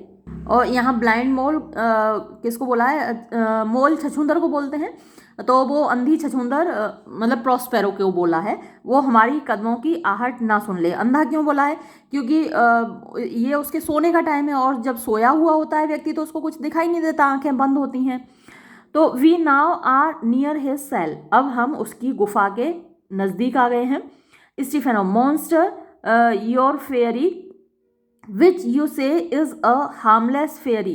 और यहाँ ब्लाइंड मोल किसको बोला है, मोल छछूंदर को बोलते हैं, तो वो अंधी छछूंदर मतलब प्रॉस्पेरो को बोला है, वो हमारी कदमों की आहट ना सुन ले। अंधा क्यों बोला है, क्योंकि ये उसके सोने का टाइम है, और जब सोया हुआ होता है व्यक्ति तो उसको कुछ दिखाई नहीं देता, आंखें बंद होती हैं। तो we now are near his cell, अब हम उसकी गुफा के नज़दीक आ गए हैं। Stephano, monster your fairy which you say is a harmless fairy,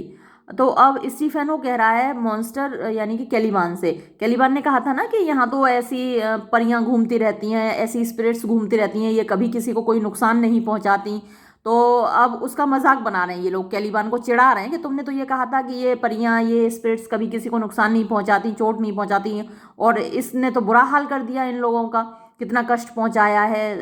तो अब स्टीफेनो कह रहा है मॉन्स्टर यानी कि कैलिबान से, कैलिबान ने कहा था ना कि यहाँ तो ऐसी परियां घूमती रहती हैं, ऐसी स्पिरिट्स घूमती रहती हैं, ये कभी किसी को कोई नुकसान नहीं पहुँचाती। तो अब उसका मजाक बना रहे हैं ये लोग, कैलिबान को चिढ़ा रहे हैं कि तुमने तो ये कहा था कि ये परियां, ये स्पिरिट्स कभी किसी को नुकसान नहीं पहुँचाती, चोट नहीं पहुँचाती, और इसने तो बुरा हाल कर दिया इन लोगों का, कितना कष्ट पहुँचाया है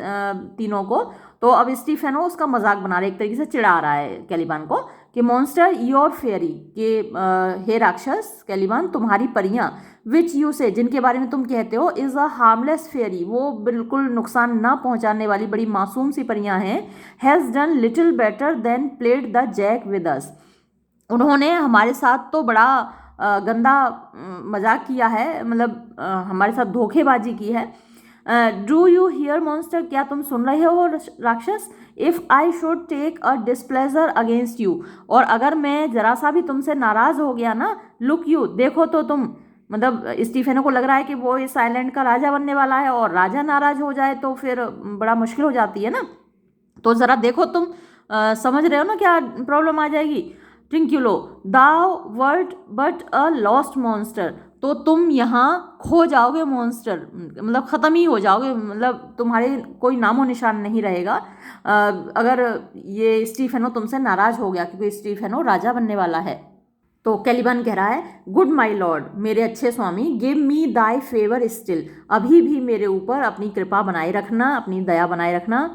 तीनों को। तो अब स्टीफेनो उसका मजाक बना रहे, एक तरीके से चिढ़ा रहा है कैलिबान को कि मॉन्स्टर योर फेयरी, कि हे राक्षस कैलिबान, तुम्हारी परियां, विच यू से, जिनके बारे में तुम कहते हो, इज़ अ हार्मलेस फेयरी, वो बिल्कुल नुकसान ना पहुंचाने वाली बड़ी मासूम सी परियां हैं। Has done little better than played the jack with us, उन्होंने हमारे साथ तो बड़ा गंदा मजाक किया है, मतलब हमारे साथ धोखेबाजी की है। डू यू हियर मॉन्स्टर, क्या तुम सुन रहे हो राक्षस, if I should take a displeasure against you, और अगर मैं जरा सा भी तुमसे नाराज़ हो गया ना, लुक यू, देखो तो तुम, मतलब स्टीफेनो को लग रहा है कि वो इस आइलैंड का राजा बनने वाला है, और राजा नाराज हो जाए तो फिर बड़ा मुश्किल हो जाती है ना, तो ज़रा देखो तुम, समझ रहे हो ना क्या प्रॉब्लम आ जाएगी। Trinculo, thou wert but a lost monster, तो तुम यहाँ खो जाओगे मॉन्स्टर, मतलब ख़त्म ही हो जाओगे, मतलब तुम्हारे कोई नामो निशान नहीं रहेगा अगर ये स्टीफेनो तुमसे नाराज़ हो गया, क्योंकि स्टीफेनो राजा बनने वाला है। तो कैलिबान कह रहा है, गुड माई लॉर्ड, मेरे अच्छे स्वामी, गिव मी दाई फेवर स्टिल, अभी भी मेरे ऊपर अपनी कृपा बनाए रखना, अपनी दया बनाए रखना।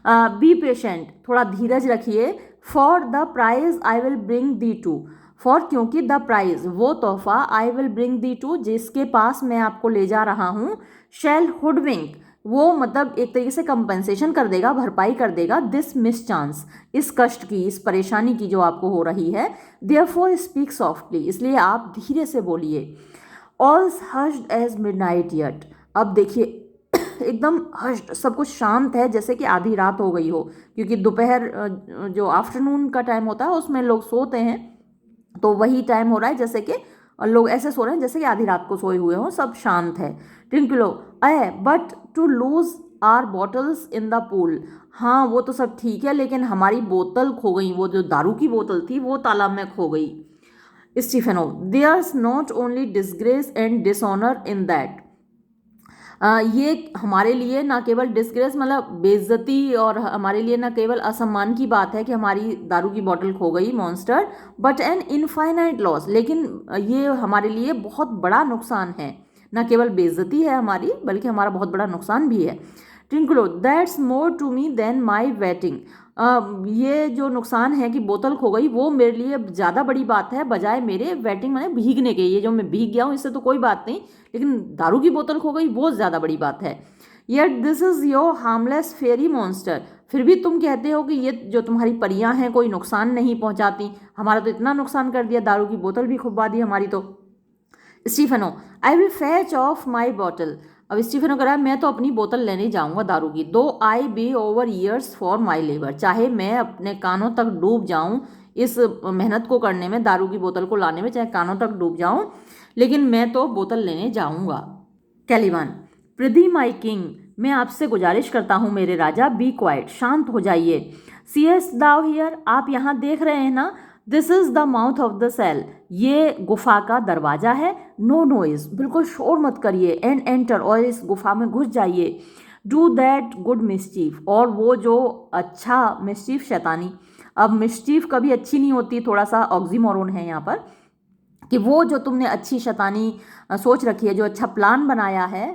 बी पेशेंट, थोड़ा धीरज रखिए। For the prize I will bring thee to, for क्योंकि द प्राइज, वो तोहफा, I will bring thee to, जिसके पास मैं आपको ले जा रहा हूँ, शैल हुडविंक, वो मतलब एक तरीके से कंपनसेशन कर देगा, भरपाई कर देगा, दिस मिस चांस, इस कष्ट की, इस परेशानी की जो आपको हो रही है। देयरफॉर स्पीक सॉफ्टली, इसलिए आप धीरे से बोलिए। ऑल्स हश्ड एज मिडनाइट येट, अब देखिए एकदम हश्ड, सब कुछ शांत है, जैसे कि आधी रात हो गई हो, क्योंकि दोपहर जो आफ्टरनून का टाइम होता है उसमें लोग सोते हैं, तो वही टाइम हो रहा है जैसे कि लोग ऐसे सो रहे हैं जैसे कि आधी रात को सोए हुए हों, सब शांत है। Trinculo, but to lose our bottles in the pool. हाँ वो तो सब ठीक है, लेकिन हमारी बोतल खो गई, वो जो दारू की बोतल थी वो तालाब में खो गई। Stephano, there's not only disgrace and dishonour in that. ये हमारे लिए ना केवल डिस्ग्रेस मतलब बेइज्जती और हमारे लिए ना केवल असम्मान की बात है कि हमारी दारू की बोतल खो गई monster, but an infinite loss, लेकिन ये हमारे लिए बहुत बड़ा नुकसान है। ना केवल बेइज्जती है हमारी, बल्कि हमारा बहुत बड़ा नुकसान भी है। Trinculo, that's more to me than my wetting. ये जो नुकसान है कि बोतल खो गई वो मेरे लिए ज़्यादा बड़ी बात है बजाय मेरे वेटिंग मैंने भीगने के। ये जो मैं भीग गया हूँ इससे तो कोई बात नहीं, लेकिन दारू की बोतल खो गई वो ज़्यादा बड़ी बात है। Yet this is your harmless fairy monster. फिर भी तुम कहते हो कि ये जो तुम्हारी परियां हैं कोई नुकसान नहीं पहुंचाती, हमारा तो इतना नुकसान कर दिया, दारू की बोतल भी खुबा दी हमारी तो। Stefano, I will fetch of my bottle. अब स्टीफेनो कह रहा है मैं तो अपनी बोतल लेने जाऊंगा दारू की। Though I be over ears for my labour, चाहे मैं अपने कानों तक डूब जाऊं इस मेहनत को करने में, दारू की बोतल को लाने में चाहे कानों तक डूब जाऊं, लेकिन मैं तो बोतल लेने जाऊंगा। कैलिवान, प्रिदी माई किंग, मैं आपसे गुजारिश करता हूं मेरे राजा, बी क्वाइट, शांत हो जाइए। सीएस दाव हियर, आप यहाँ देख रहे हैं ना, this is the mouth of the cell, ये गुफा का दरवाजा है। नो नॉइज, बिल्कुल शोर मत करिए। एंड एंटर, और इस गुफा में घुस जाइए। डू दैट गुड मिस्चीफ, और वो जो अच्छा मिस्चीफ शैतानी। अब मिस्चीफ कभी अच्छी नहीं होती, थोड़ा सा ऑक्सीमोरोन है यहाँ पर, कि वो जो तुमने अच्छी शैतानी सोच रखी है, जो अच्छा प्लान बनाया है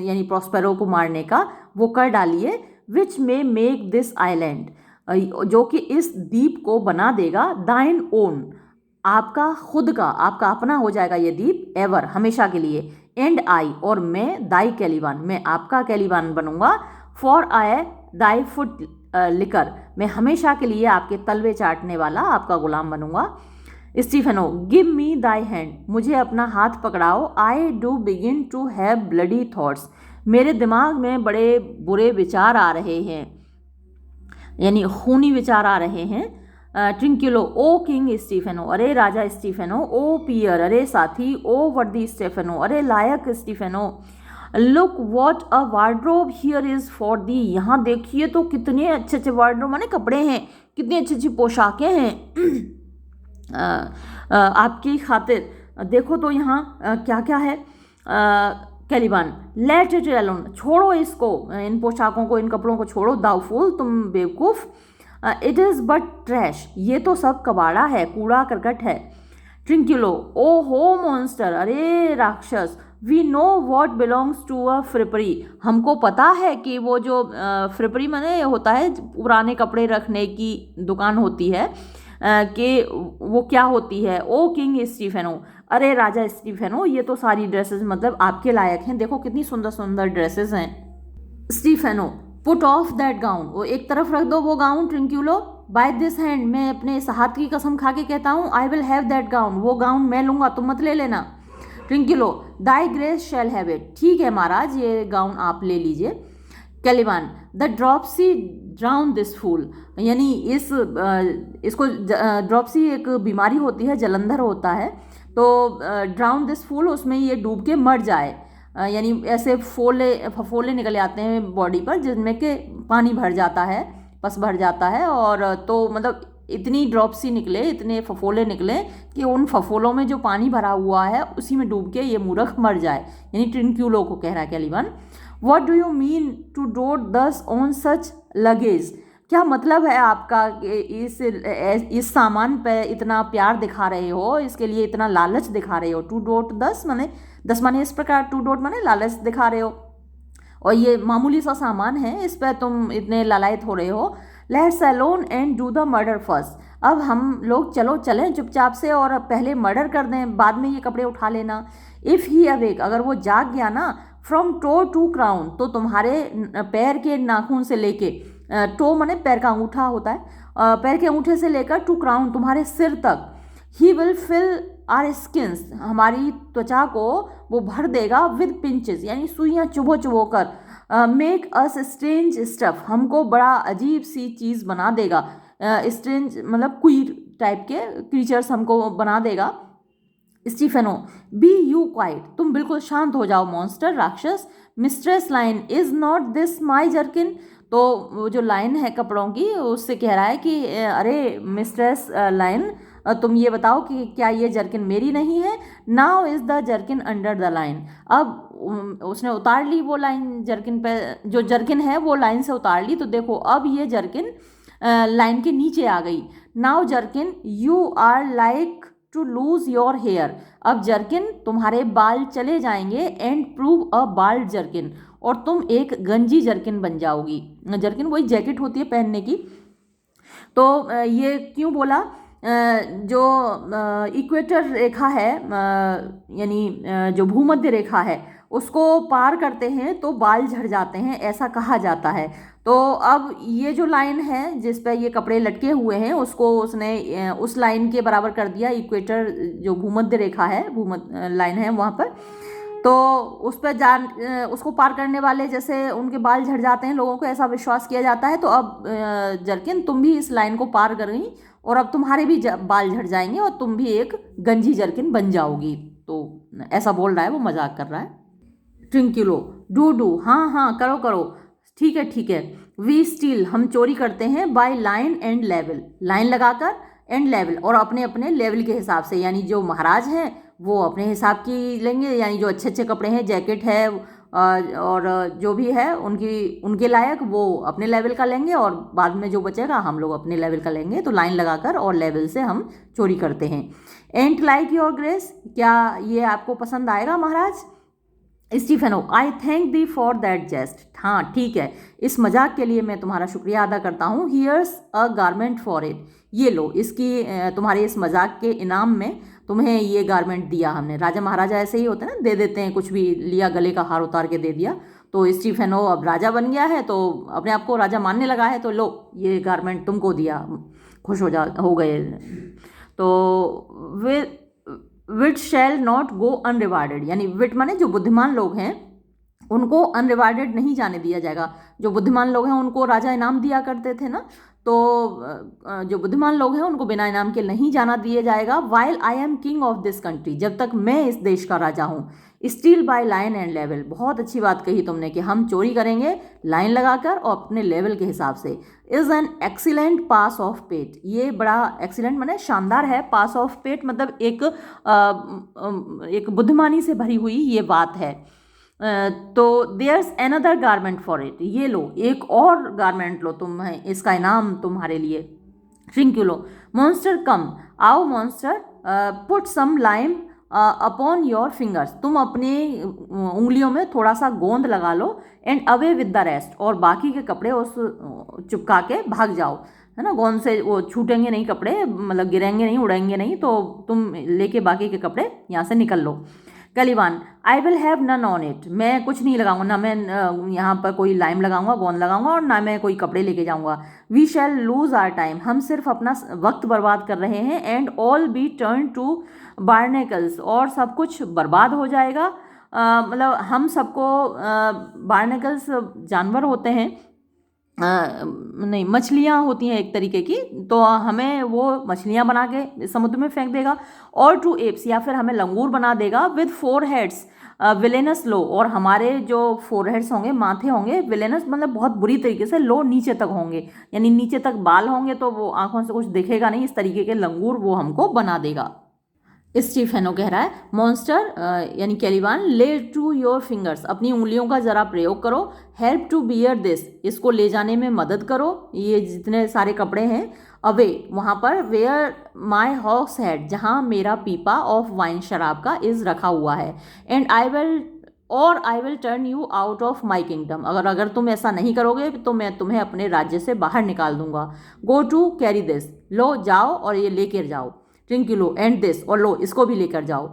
यानी प्रॉस्पेरो को मारने का, वो कर डालिए। विच मे मेक दिस आइलैंड, जो कि इस द्वीप को बना देगा दाइन ओन, आपका खुद का, आपका अपना हो जाएगा ये द्वीप, एवर, हमेशा के लिए। एंड आई, और मैं दाई कैलिवान, मैं आपका कैलिवान बनूंगा। For I Dai foot liquor, मैं हमेशा के लिए आपके तलवे चाटने वाला आपका गुलाम बनूंगा। Stephano, give me thy hand, मुझे अपना हाथ पकड़ाओ। I do begin to have bloody thoughts, मेरे दिमाग में बड़े बुरे विचार आ रहे हैं, यानी खूनी विचार आ रहे हैं। ट्रिंक्युलो, ओ किंग स्टीफेनो, अरे राजा स्टीफेनो। ओ पियर, अरे साथी। ओ वर्दी स्टीफेनो, अरे लायक Stephano. Look what a wardrobe here is for thee, यहाँ देखिए तो कितने अच्छे अच्छे वार्ड्रोब माने कपड़े हैं, कितनी अच्छी अच्छी पोशाकें हैं आपकी खातिर। देखो तो यहाँ क्या क्या है। कैलिबान, लेट इट अलोन, छोड़ो इसको, इन पोशाकों को, इन कपड़ों को छोड़ो। दाउफुल, तुम बेवकूफ़। इट इज़ बट ट्रैश, ये तो सब कबाड़ा है, कूड़ा करकट है। ट्रिंक्युलो, ओ हो मॉन्स्टर, अरे राक्षस। We know what belongs to a frippery, हमको पता है कि वो जो फ्रिपरी माने होता है पुराने कपड़े रखने की दुकान होती है, कि वो क्या होती है। ओ किंग स्टीफेनो, अरे राजा स्टीफेनो, ये तो सारी ड्रेसेस मतलब आपके लायक हैं, देखो कितनी सुंदर सुंदर ड्रेसेस हैं। Stefano, put off that gown, वो एक तरफ रख दो वो गाउन। ट्रिंक्युलो, बाय दिस हैंड, मैं अपने इस हाथ की कसम खा के कहता हूँ, आई विल हैव दैट गाउन, वो गाउन मैं लूंगा, तुम मत ले लेना। ट्रिंक्युलो, दाई ग्रेस शैल हैव इट, ठीक है महाराज, ये गाउन आप ले लीजिए। कैलिबान, द ड्रॉपसी ड्राउन दिस फूल, यानी इसको ड्रॉपसी एक बीमारी होती है, जलंधर होता है, तो ड्राउन दिस फूल, उसमें ये डूब के मर जाए, यानी ऐसे फफोले निकले आते हैं बॉडी पर जिनमें के पानी भर जाता है, पस भर जाता है, और तो मतलब इतनी ड्रॉपसी निकले, इतने फफोले निकले कि उन फफोलों में जो पानी भरा हुआ है उसी में डूब के ये मूर्ख मर जाए, यानी ट्रिंक्युलो को कह रहा है Caliban. What do you mean to dote thus on such luggage, क्या मतलब है आपका इस सामान पे इतना प्यार दिखा रहे हो, इसके लिए इतना लालच दिखा रहे हो। टू डोट दस माने इस प्रकार, टू डोट माने लालच दिखा रहे हो, और ये मामूली सा सामान है, इस पर तुम इतने लालायत हो रहे हो। Let's alone and do the murder first, अब हम लोग चलो चलें चुपचाप से और पहले मर्डर कर दें, बाद में ये कपड़े उठा लेना। इफ़ ही अवेक, अगर वो जाग गया ना, फ्रॉम टो टू क्राउन, तो तुम्हारे पैर के नाखून से लेके, टो माने पैर का अंगूठा होता है, पैर के अंगूठे से लेकर टू क्राउन, तुम्हारे सिर तक। He will fill our skins, हमारी त्वचा को वो भर देगा विद पिंचेस, यानी सुइयाँ चुभो चुभो कर। मेक अस स्ट्रेंज स्टफ, हमको बड़ा अजीब सी चीज़ बना देगा। स्ट्रेंज मतलब क्वीर टाइप के क्रीचर्स हमको बना देगा। स्टीफेनो, बी यू क्वाइट, तुम बिल्कुल शांत हो जाओ मॉन्स्टर, राक्षस। Mistress line, is not this my jerkin, तो वो जो लाइन है कपड़ों की उससे कह रहा है कि अरे मिस्ट्रेस लाइन, तुम ये बताओ कि क्या ये जर्किन मेरी नहीं है। Now is the jerkin under the line, अब उसने उतार ली वो लाइन जर्किन पे, जो जर्किन है वो लाइन से उतार ली, तो देखो अब ये जर्किन लाइन के नीचे आ गई। Now jerkin you are like to lose your hair, अब जर्किन तुम्हारे बाल चले जाएंगे, and prove a bald jerkin, और तुम एक गंजी जर्किन बन जाओगी। जर्किन वही जैकेट होती है पहनने की। तो ये क्यों बोला, जो इक्वेटर रेखा है, यानी जो भूमध्य रेखा है उसको पार करते हैं तो बाल झड़ जाते हैं, ऐसा कहा जाता है। तो अब ये जो लाइन है जिस पे ये कपड़े लटके हुए हैं उसको उसने उस लाइन के बराबर कर दिया, इक्वेटर जो भूमध्य रेखा है, भूमध्य लाइन है वहाँ पर, तो उस पर उसको पार करने वाले जैसे उनके बाल झड़ जाते हैं, लोगों को ऐसा विश्वास किया जाता है। तो अब जर्किन तुम भी इस लाइन को पार कर गई और अब तुम्हारे भी बाल झड़ जाएंगे और तुम भी एक गंजी जर्किन बन जाओगी। तो ऐसा बोल रहा है, वो मजाक कर रहा है। ट्विंकिलो, डू, हाँ हाँ करो करो, ठीक है। वी स्टील, हम चोरी करते हैं, by line and level, line लगाकर, एंड लेवल, और अपने अपने लेवल के हिसाब से, यानी जो महाराज हैं वो अपने हिसाब की लेंगे, यानी जो अच्छे अच्छे कपड़े हैं, जैकेट है और जो भी है उनके लायक वो अपने लेवल का लेंगे, और बाद में जो बचेगा हम लोग अपने लेवल का लेंगे। तो लाइन लगाकर और लेवल से हम चोरी करते हैं। एंट लाइक योर ग्रेस, क्या ये आपको पसंद आएगा महाराज। Stephano, I thank thee for that jest, हाँ ठीक है, इस मजाक के लिए मैं तुम्हारा शुक्रिया अदा करता हूँ। Here's a garment for it, ये लो, इसकी तुम्हारे इस मजाक के इनाम में तुम्हें ये गारमेंट दिया हमने। राजा महाराजा ऐसे ही होते हैं ना, दे देते हैं, कुछ भी लिया, गले का हार उतार के दे दिया। तो स्टीफेनो अब राजा बन गया है, तो अपने आप को राजा मानने लगा है, तो लो ये गारमेंट तुमको दिया, खुश हो गए। तो वे विट शैल नॉट गो अनरिवार्डेड, यानी विट माने जो बुद्धिमान लोग हैं उनको अनरिवार्डेड नहीं जाने दिया जाएगा। जो बुद्धिमान लोग हैं उनको राजा इनाम दिया करते थे ना, तो जो बुद्धिमान लोग हैं उनको बिना इनाम के नहीं जाना दिया जाएगा। While I am king of this country, जब तक मैं इस देश का राजा हूँ। Steel by line and level, बहुत अच्छी बात कही तुमने कि हम चोरी करेंगे लाइन लगाकर और अपने लेवल के हिसाब से। Is an excellent pass of pate, ये बड़ा एक्सीलेंट माने शानदार है, पास ऑफ पेट मतलब एक बुद्धिमानी से भरी हुई ये बात है। तो there's another garment for it, ये लो एक और गारमेंट लो तुम, है इसका इनाम तुम्हारे लिए। ट्रिंक्यूलो, मॉन्स्टर कम, आओ monster, put some lime upon your fingers, तुम अपनी उंगलियों में थोड़ा सा गोंद लगा लो, and away with the rest, और बाकी के कपड़े उस चिपका के भाग जाओ, है ना, गोंद से वो छूटेंगे नहीं कपड़े, मतलब गिरेंगे नहीं, उड़ेंगे नहीं, तो तुम लेके बाकी के कपड़े यहाँ से निकल लो। Caliban, I will have none on it, मैं कुछ नहीं लगाऊंगा, ना मैं यहाँ पर कोई लाइम लगाऊंगा, गोंद लगाऊंगा, और ना मैं कोई कपड़े लेके जाऊंगा। We shall lose our time, हम सिर्फ अपना वक्त बर्बाद कर रहे हैं। And all be turn to barnacles, और सब कुछ बर्बाद हो जाएगा। मतलब हम सबको, बार्नेकल्स जानवर होते हैं, नहीं मछलियाँ होती हैं एक तरीके की, तो हमें वो मछलियाँ बना के समुद्र में फेंक देगा। और टू एप्स, या फिर हमें लंगूर बना देगा। विद 4 हेड्स विलेनस लो, और हमारे जो 4 हेड्स होंगे, माथे होंगे, विलेनस मतलब बहुत बुरी तरीके से, लो नीचे तक होंगे, यानी नीचे तक बाल होंगे, तो वो आंखों से कुछ दिखेगा नहीं, इस तरीके के लंगूर वो हमको बना देगा। स्टीफेनो कह रहा है, मॉन्स्टर यानी कैलिवान, ले टू योर फिंगर्स, अपनी उंगलियों का जरा प्रयोग करो। हेल्प टू बियर दिस, इसको ले जाने में मदद करो, ये जितने सारे कपड़े हैं। अवे, वहाँ पर, वेयर माई हॉक्स हेड, जहाँ मेरा पीपा ऑफ वाइन, शराब का, इज रखा हुआ है। And I will turn you out of my kingdom, अगर तुम ऐसा नहीं करोगे तो मैं तुम्हें अपने राज्य से बाहर निकाल दूंगा। गो टू कैरी दिस, लो जाओ और ये लेकर जाओ। ट्रिंक्यूलो, एंड दिस, और लो इसको भी लेकर जाओ।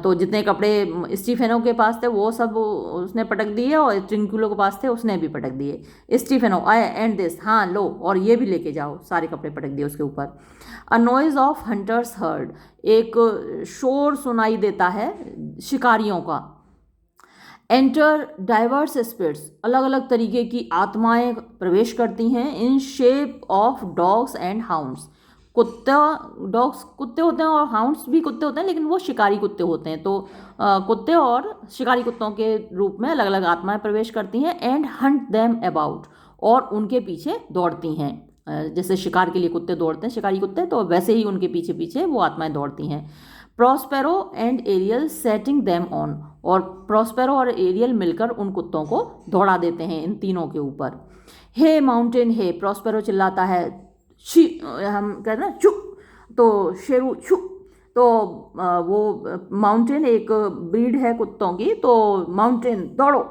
तो जितने कपड़े स्टीफेनो के पास थे वो सब उसने पटक दिए, और ट्रिंक्यूलो के पास थे उसने भी पटक दिए। स्टीफेनो, आई एंड दिस, हाँ लो और ये भी लेके जाओ, सारे कपड़े पटक दिए उसके ऊपर। A noise of hunters heard, एक शोर सुनाई देता है शिकारियों का। एंटर डाइवर्स स्पिरिट्स, अलग अलग तरीके की आत्माएं प्रवेश करती हैं। In shape of dogs and hounds, कुत्ता, डॉग्स कुत्ते होते हैं और हाउंड्स भी कुत्ते होते हैं, लेकिन वो शिकारी कुत्ते होते हैं। तो कुत्ते और शिकारी कुत्तों के रूप में अलग अलग आत्माएं प्रवेश करती हैं। एंड हंट देम अबाउट, और उनके पीछे दौड़ती हैं। जैसे शिकार के लिए कुत्ते दौड़ते हैं, शिकारी कुत्ते, तो वैसे ही उनके पीछे पीछे वो आत्माएं दौड़ती हैं। Prospero and Ariel setting them on, और प्रॉस्पेरो और एरियल मिलकर उन कुत्तों को दौड़ा देते हैं इन तीनों के ऊपर। हे माउंटेन हे, प्रॉस्पेरो चिल्लाता है। शी, हम कहते हैं ना चुप, तो शेरू चुप। तो वो माउंटेन एक ब्रीड है कुत्तों की, तो माउंटेन दौड़ो।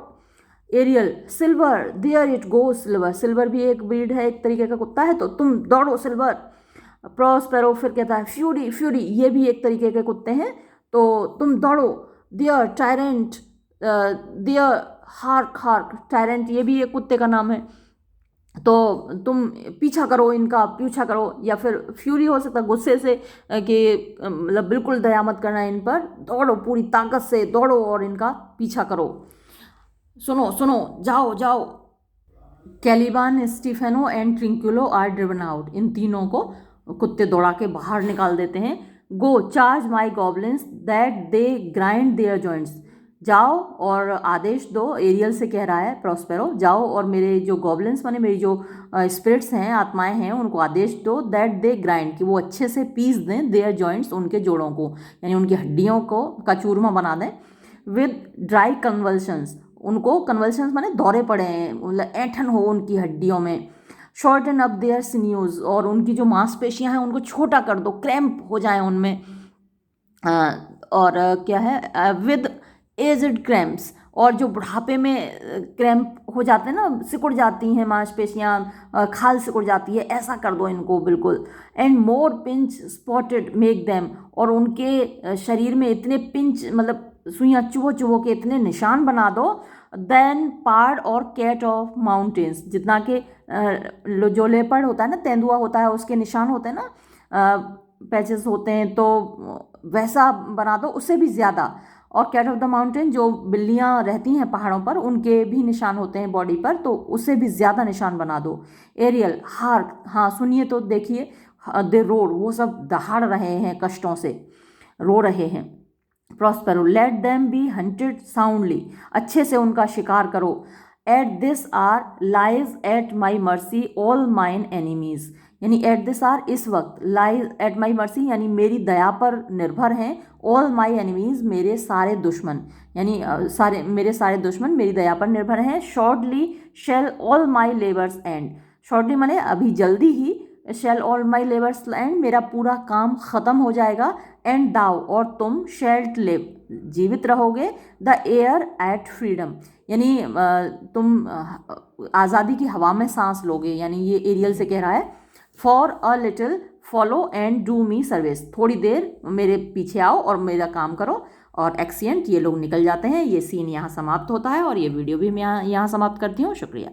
Ariel silver, there it go silver, silver भी एक ब्रीड है, एक तरीके का कुत्ता है, तो तुम दौड़ो सिल्वर। प्रॉस्पेरो फिर कहता है फ्यूरी, फ्यूरी ये भी एक तरीके के कुत्ते हैं, तो तुम दौड़ो। दियर टायरेंट, दियर हार्क, हार्क टायरेंट ये भी एक कुत्ते का नाम है, तो तुम पीछा करो इनका, पीछा करो। या फिर फ्यूरी हो सकता है गुस्से से, कि मतलब बिल्कुल दया मत करना इन पर, दौड़ो पूरी ताकत से दौड़ो और इनका पीछा करो। सुनो सुनो, जाओ जाओ। Caliban, Stephano and Trinculo are driven out, इन तीनों को कुत्ते दौड़ा के बाहर निकाल देते हैं। Go charge my goblins that they grind their joints, जाओ और आदेश दो, एरियल से कह रहा है प्रॉस्पेरो, जाओ और मेरे जो गॉबलिन्स माने मेरी जो स्पिरिट्स हैं, आत्माएं हैं, उनको आदेश दो दैट दे ग्राइंड, कि वो अच्छे से पीस दें देयर जॉइंट्स, उनके जोड़ों को, यानी उनकी हड्डियों को का चूरमा बना दें। विद ड्राई कन्वल्शंस, उनको कन्वल्शंस माने दौरे पड़े हैं, मतलब ऐंठन हो उनकी हड्डियों में। शॉर्टन अप देयर सिन्यूज, और उनकी जो मांसपेशियां हैं उनको छोटा कर दो, क्रैम्प हो जाए उनमें। और क्या है, विद एज्ड क्रैम्प्स, और जो बुढ़ापे में क्रैम्प हो जाते हैं ना, सिकुड़ जाती हैं मांसपेशियां, खाल सिकुड़ जाती है, ऐसा कर दो इनको बिल्कुल। And more pinch spotted make them, और उनके शरीर में इतने पिंच मतलब सुइयाँ चुभो चुभो के इतने निशान बना दो। देन पार्ड और कैट ऑफ माउंटेन्स, जितना कि जो लेपर्ड होता है ना, तेंदुआ होता है, उसके निशान होते हैं ना, पैचेस होते हैं, तो वैसा बना दो, उससे भी ज़्यादा। और कैट ऑफ द माउंटेन, जो बिल्लियाँ रहती हैं पहाड़ों पर, उनके भी निशान होते हैं बॉडी पर, तो उससे भी ज़्यादा निशान बना दो। एरियल हार्क, हाँ सुनिए तो देखिए। दे रोड, वो सब दहाड़ रहे हैं, कष्टों से रो रहे हैं। Prospero let them be hunted soundly, अच्छे से उनका शिकार करो। At this hour lies at my mercy all mine enemies, यानी एट दिस आर इस वक्त, लाइज एट माई मर्सी यानी मेरी दया पर निर्भर हैं, ऑल माई एनिमीज मेरे सारे दुश्मन, यानी मेरे सारे दुश्मन मेरी दया पर निर्भर हैं। Shortly shall all my labours end, shortly माने अभी जल्दी ही, shall all my labours end मेरा पूरा काम ख़त्म हो जाएगा। एंड दाउ, और तुम शेल्ट लिव जीवित रहोगे। द एयर एट फ्रीडम, यानी तुम आज़ादी की हवा में सांस लोगे, यानी ये एरियल से कह रहा है। For a little follow and do me service, थोड़ी देर मेरे पीछे आओ और मेरा काम करो। और एक्सीडेंट, ये लोग निकल जाते हैं। ये सीन यहाँ समाप्त होता है और ये वीडियो भी मैं यहाँ समाप्त करती हूँ। शुक्रिया।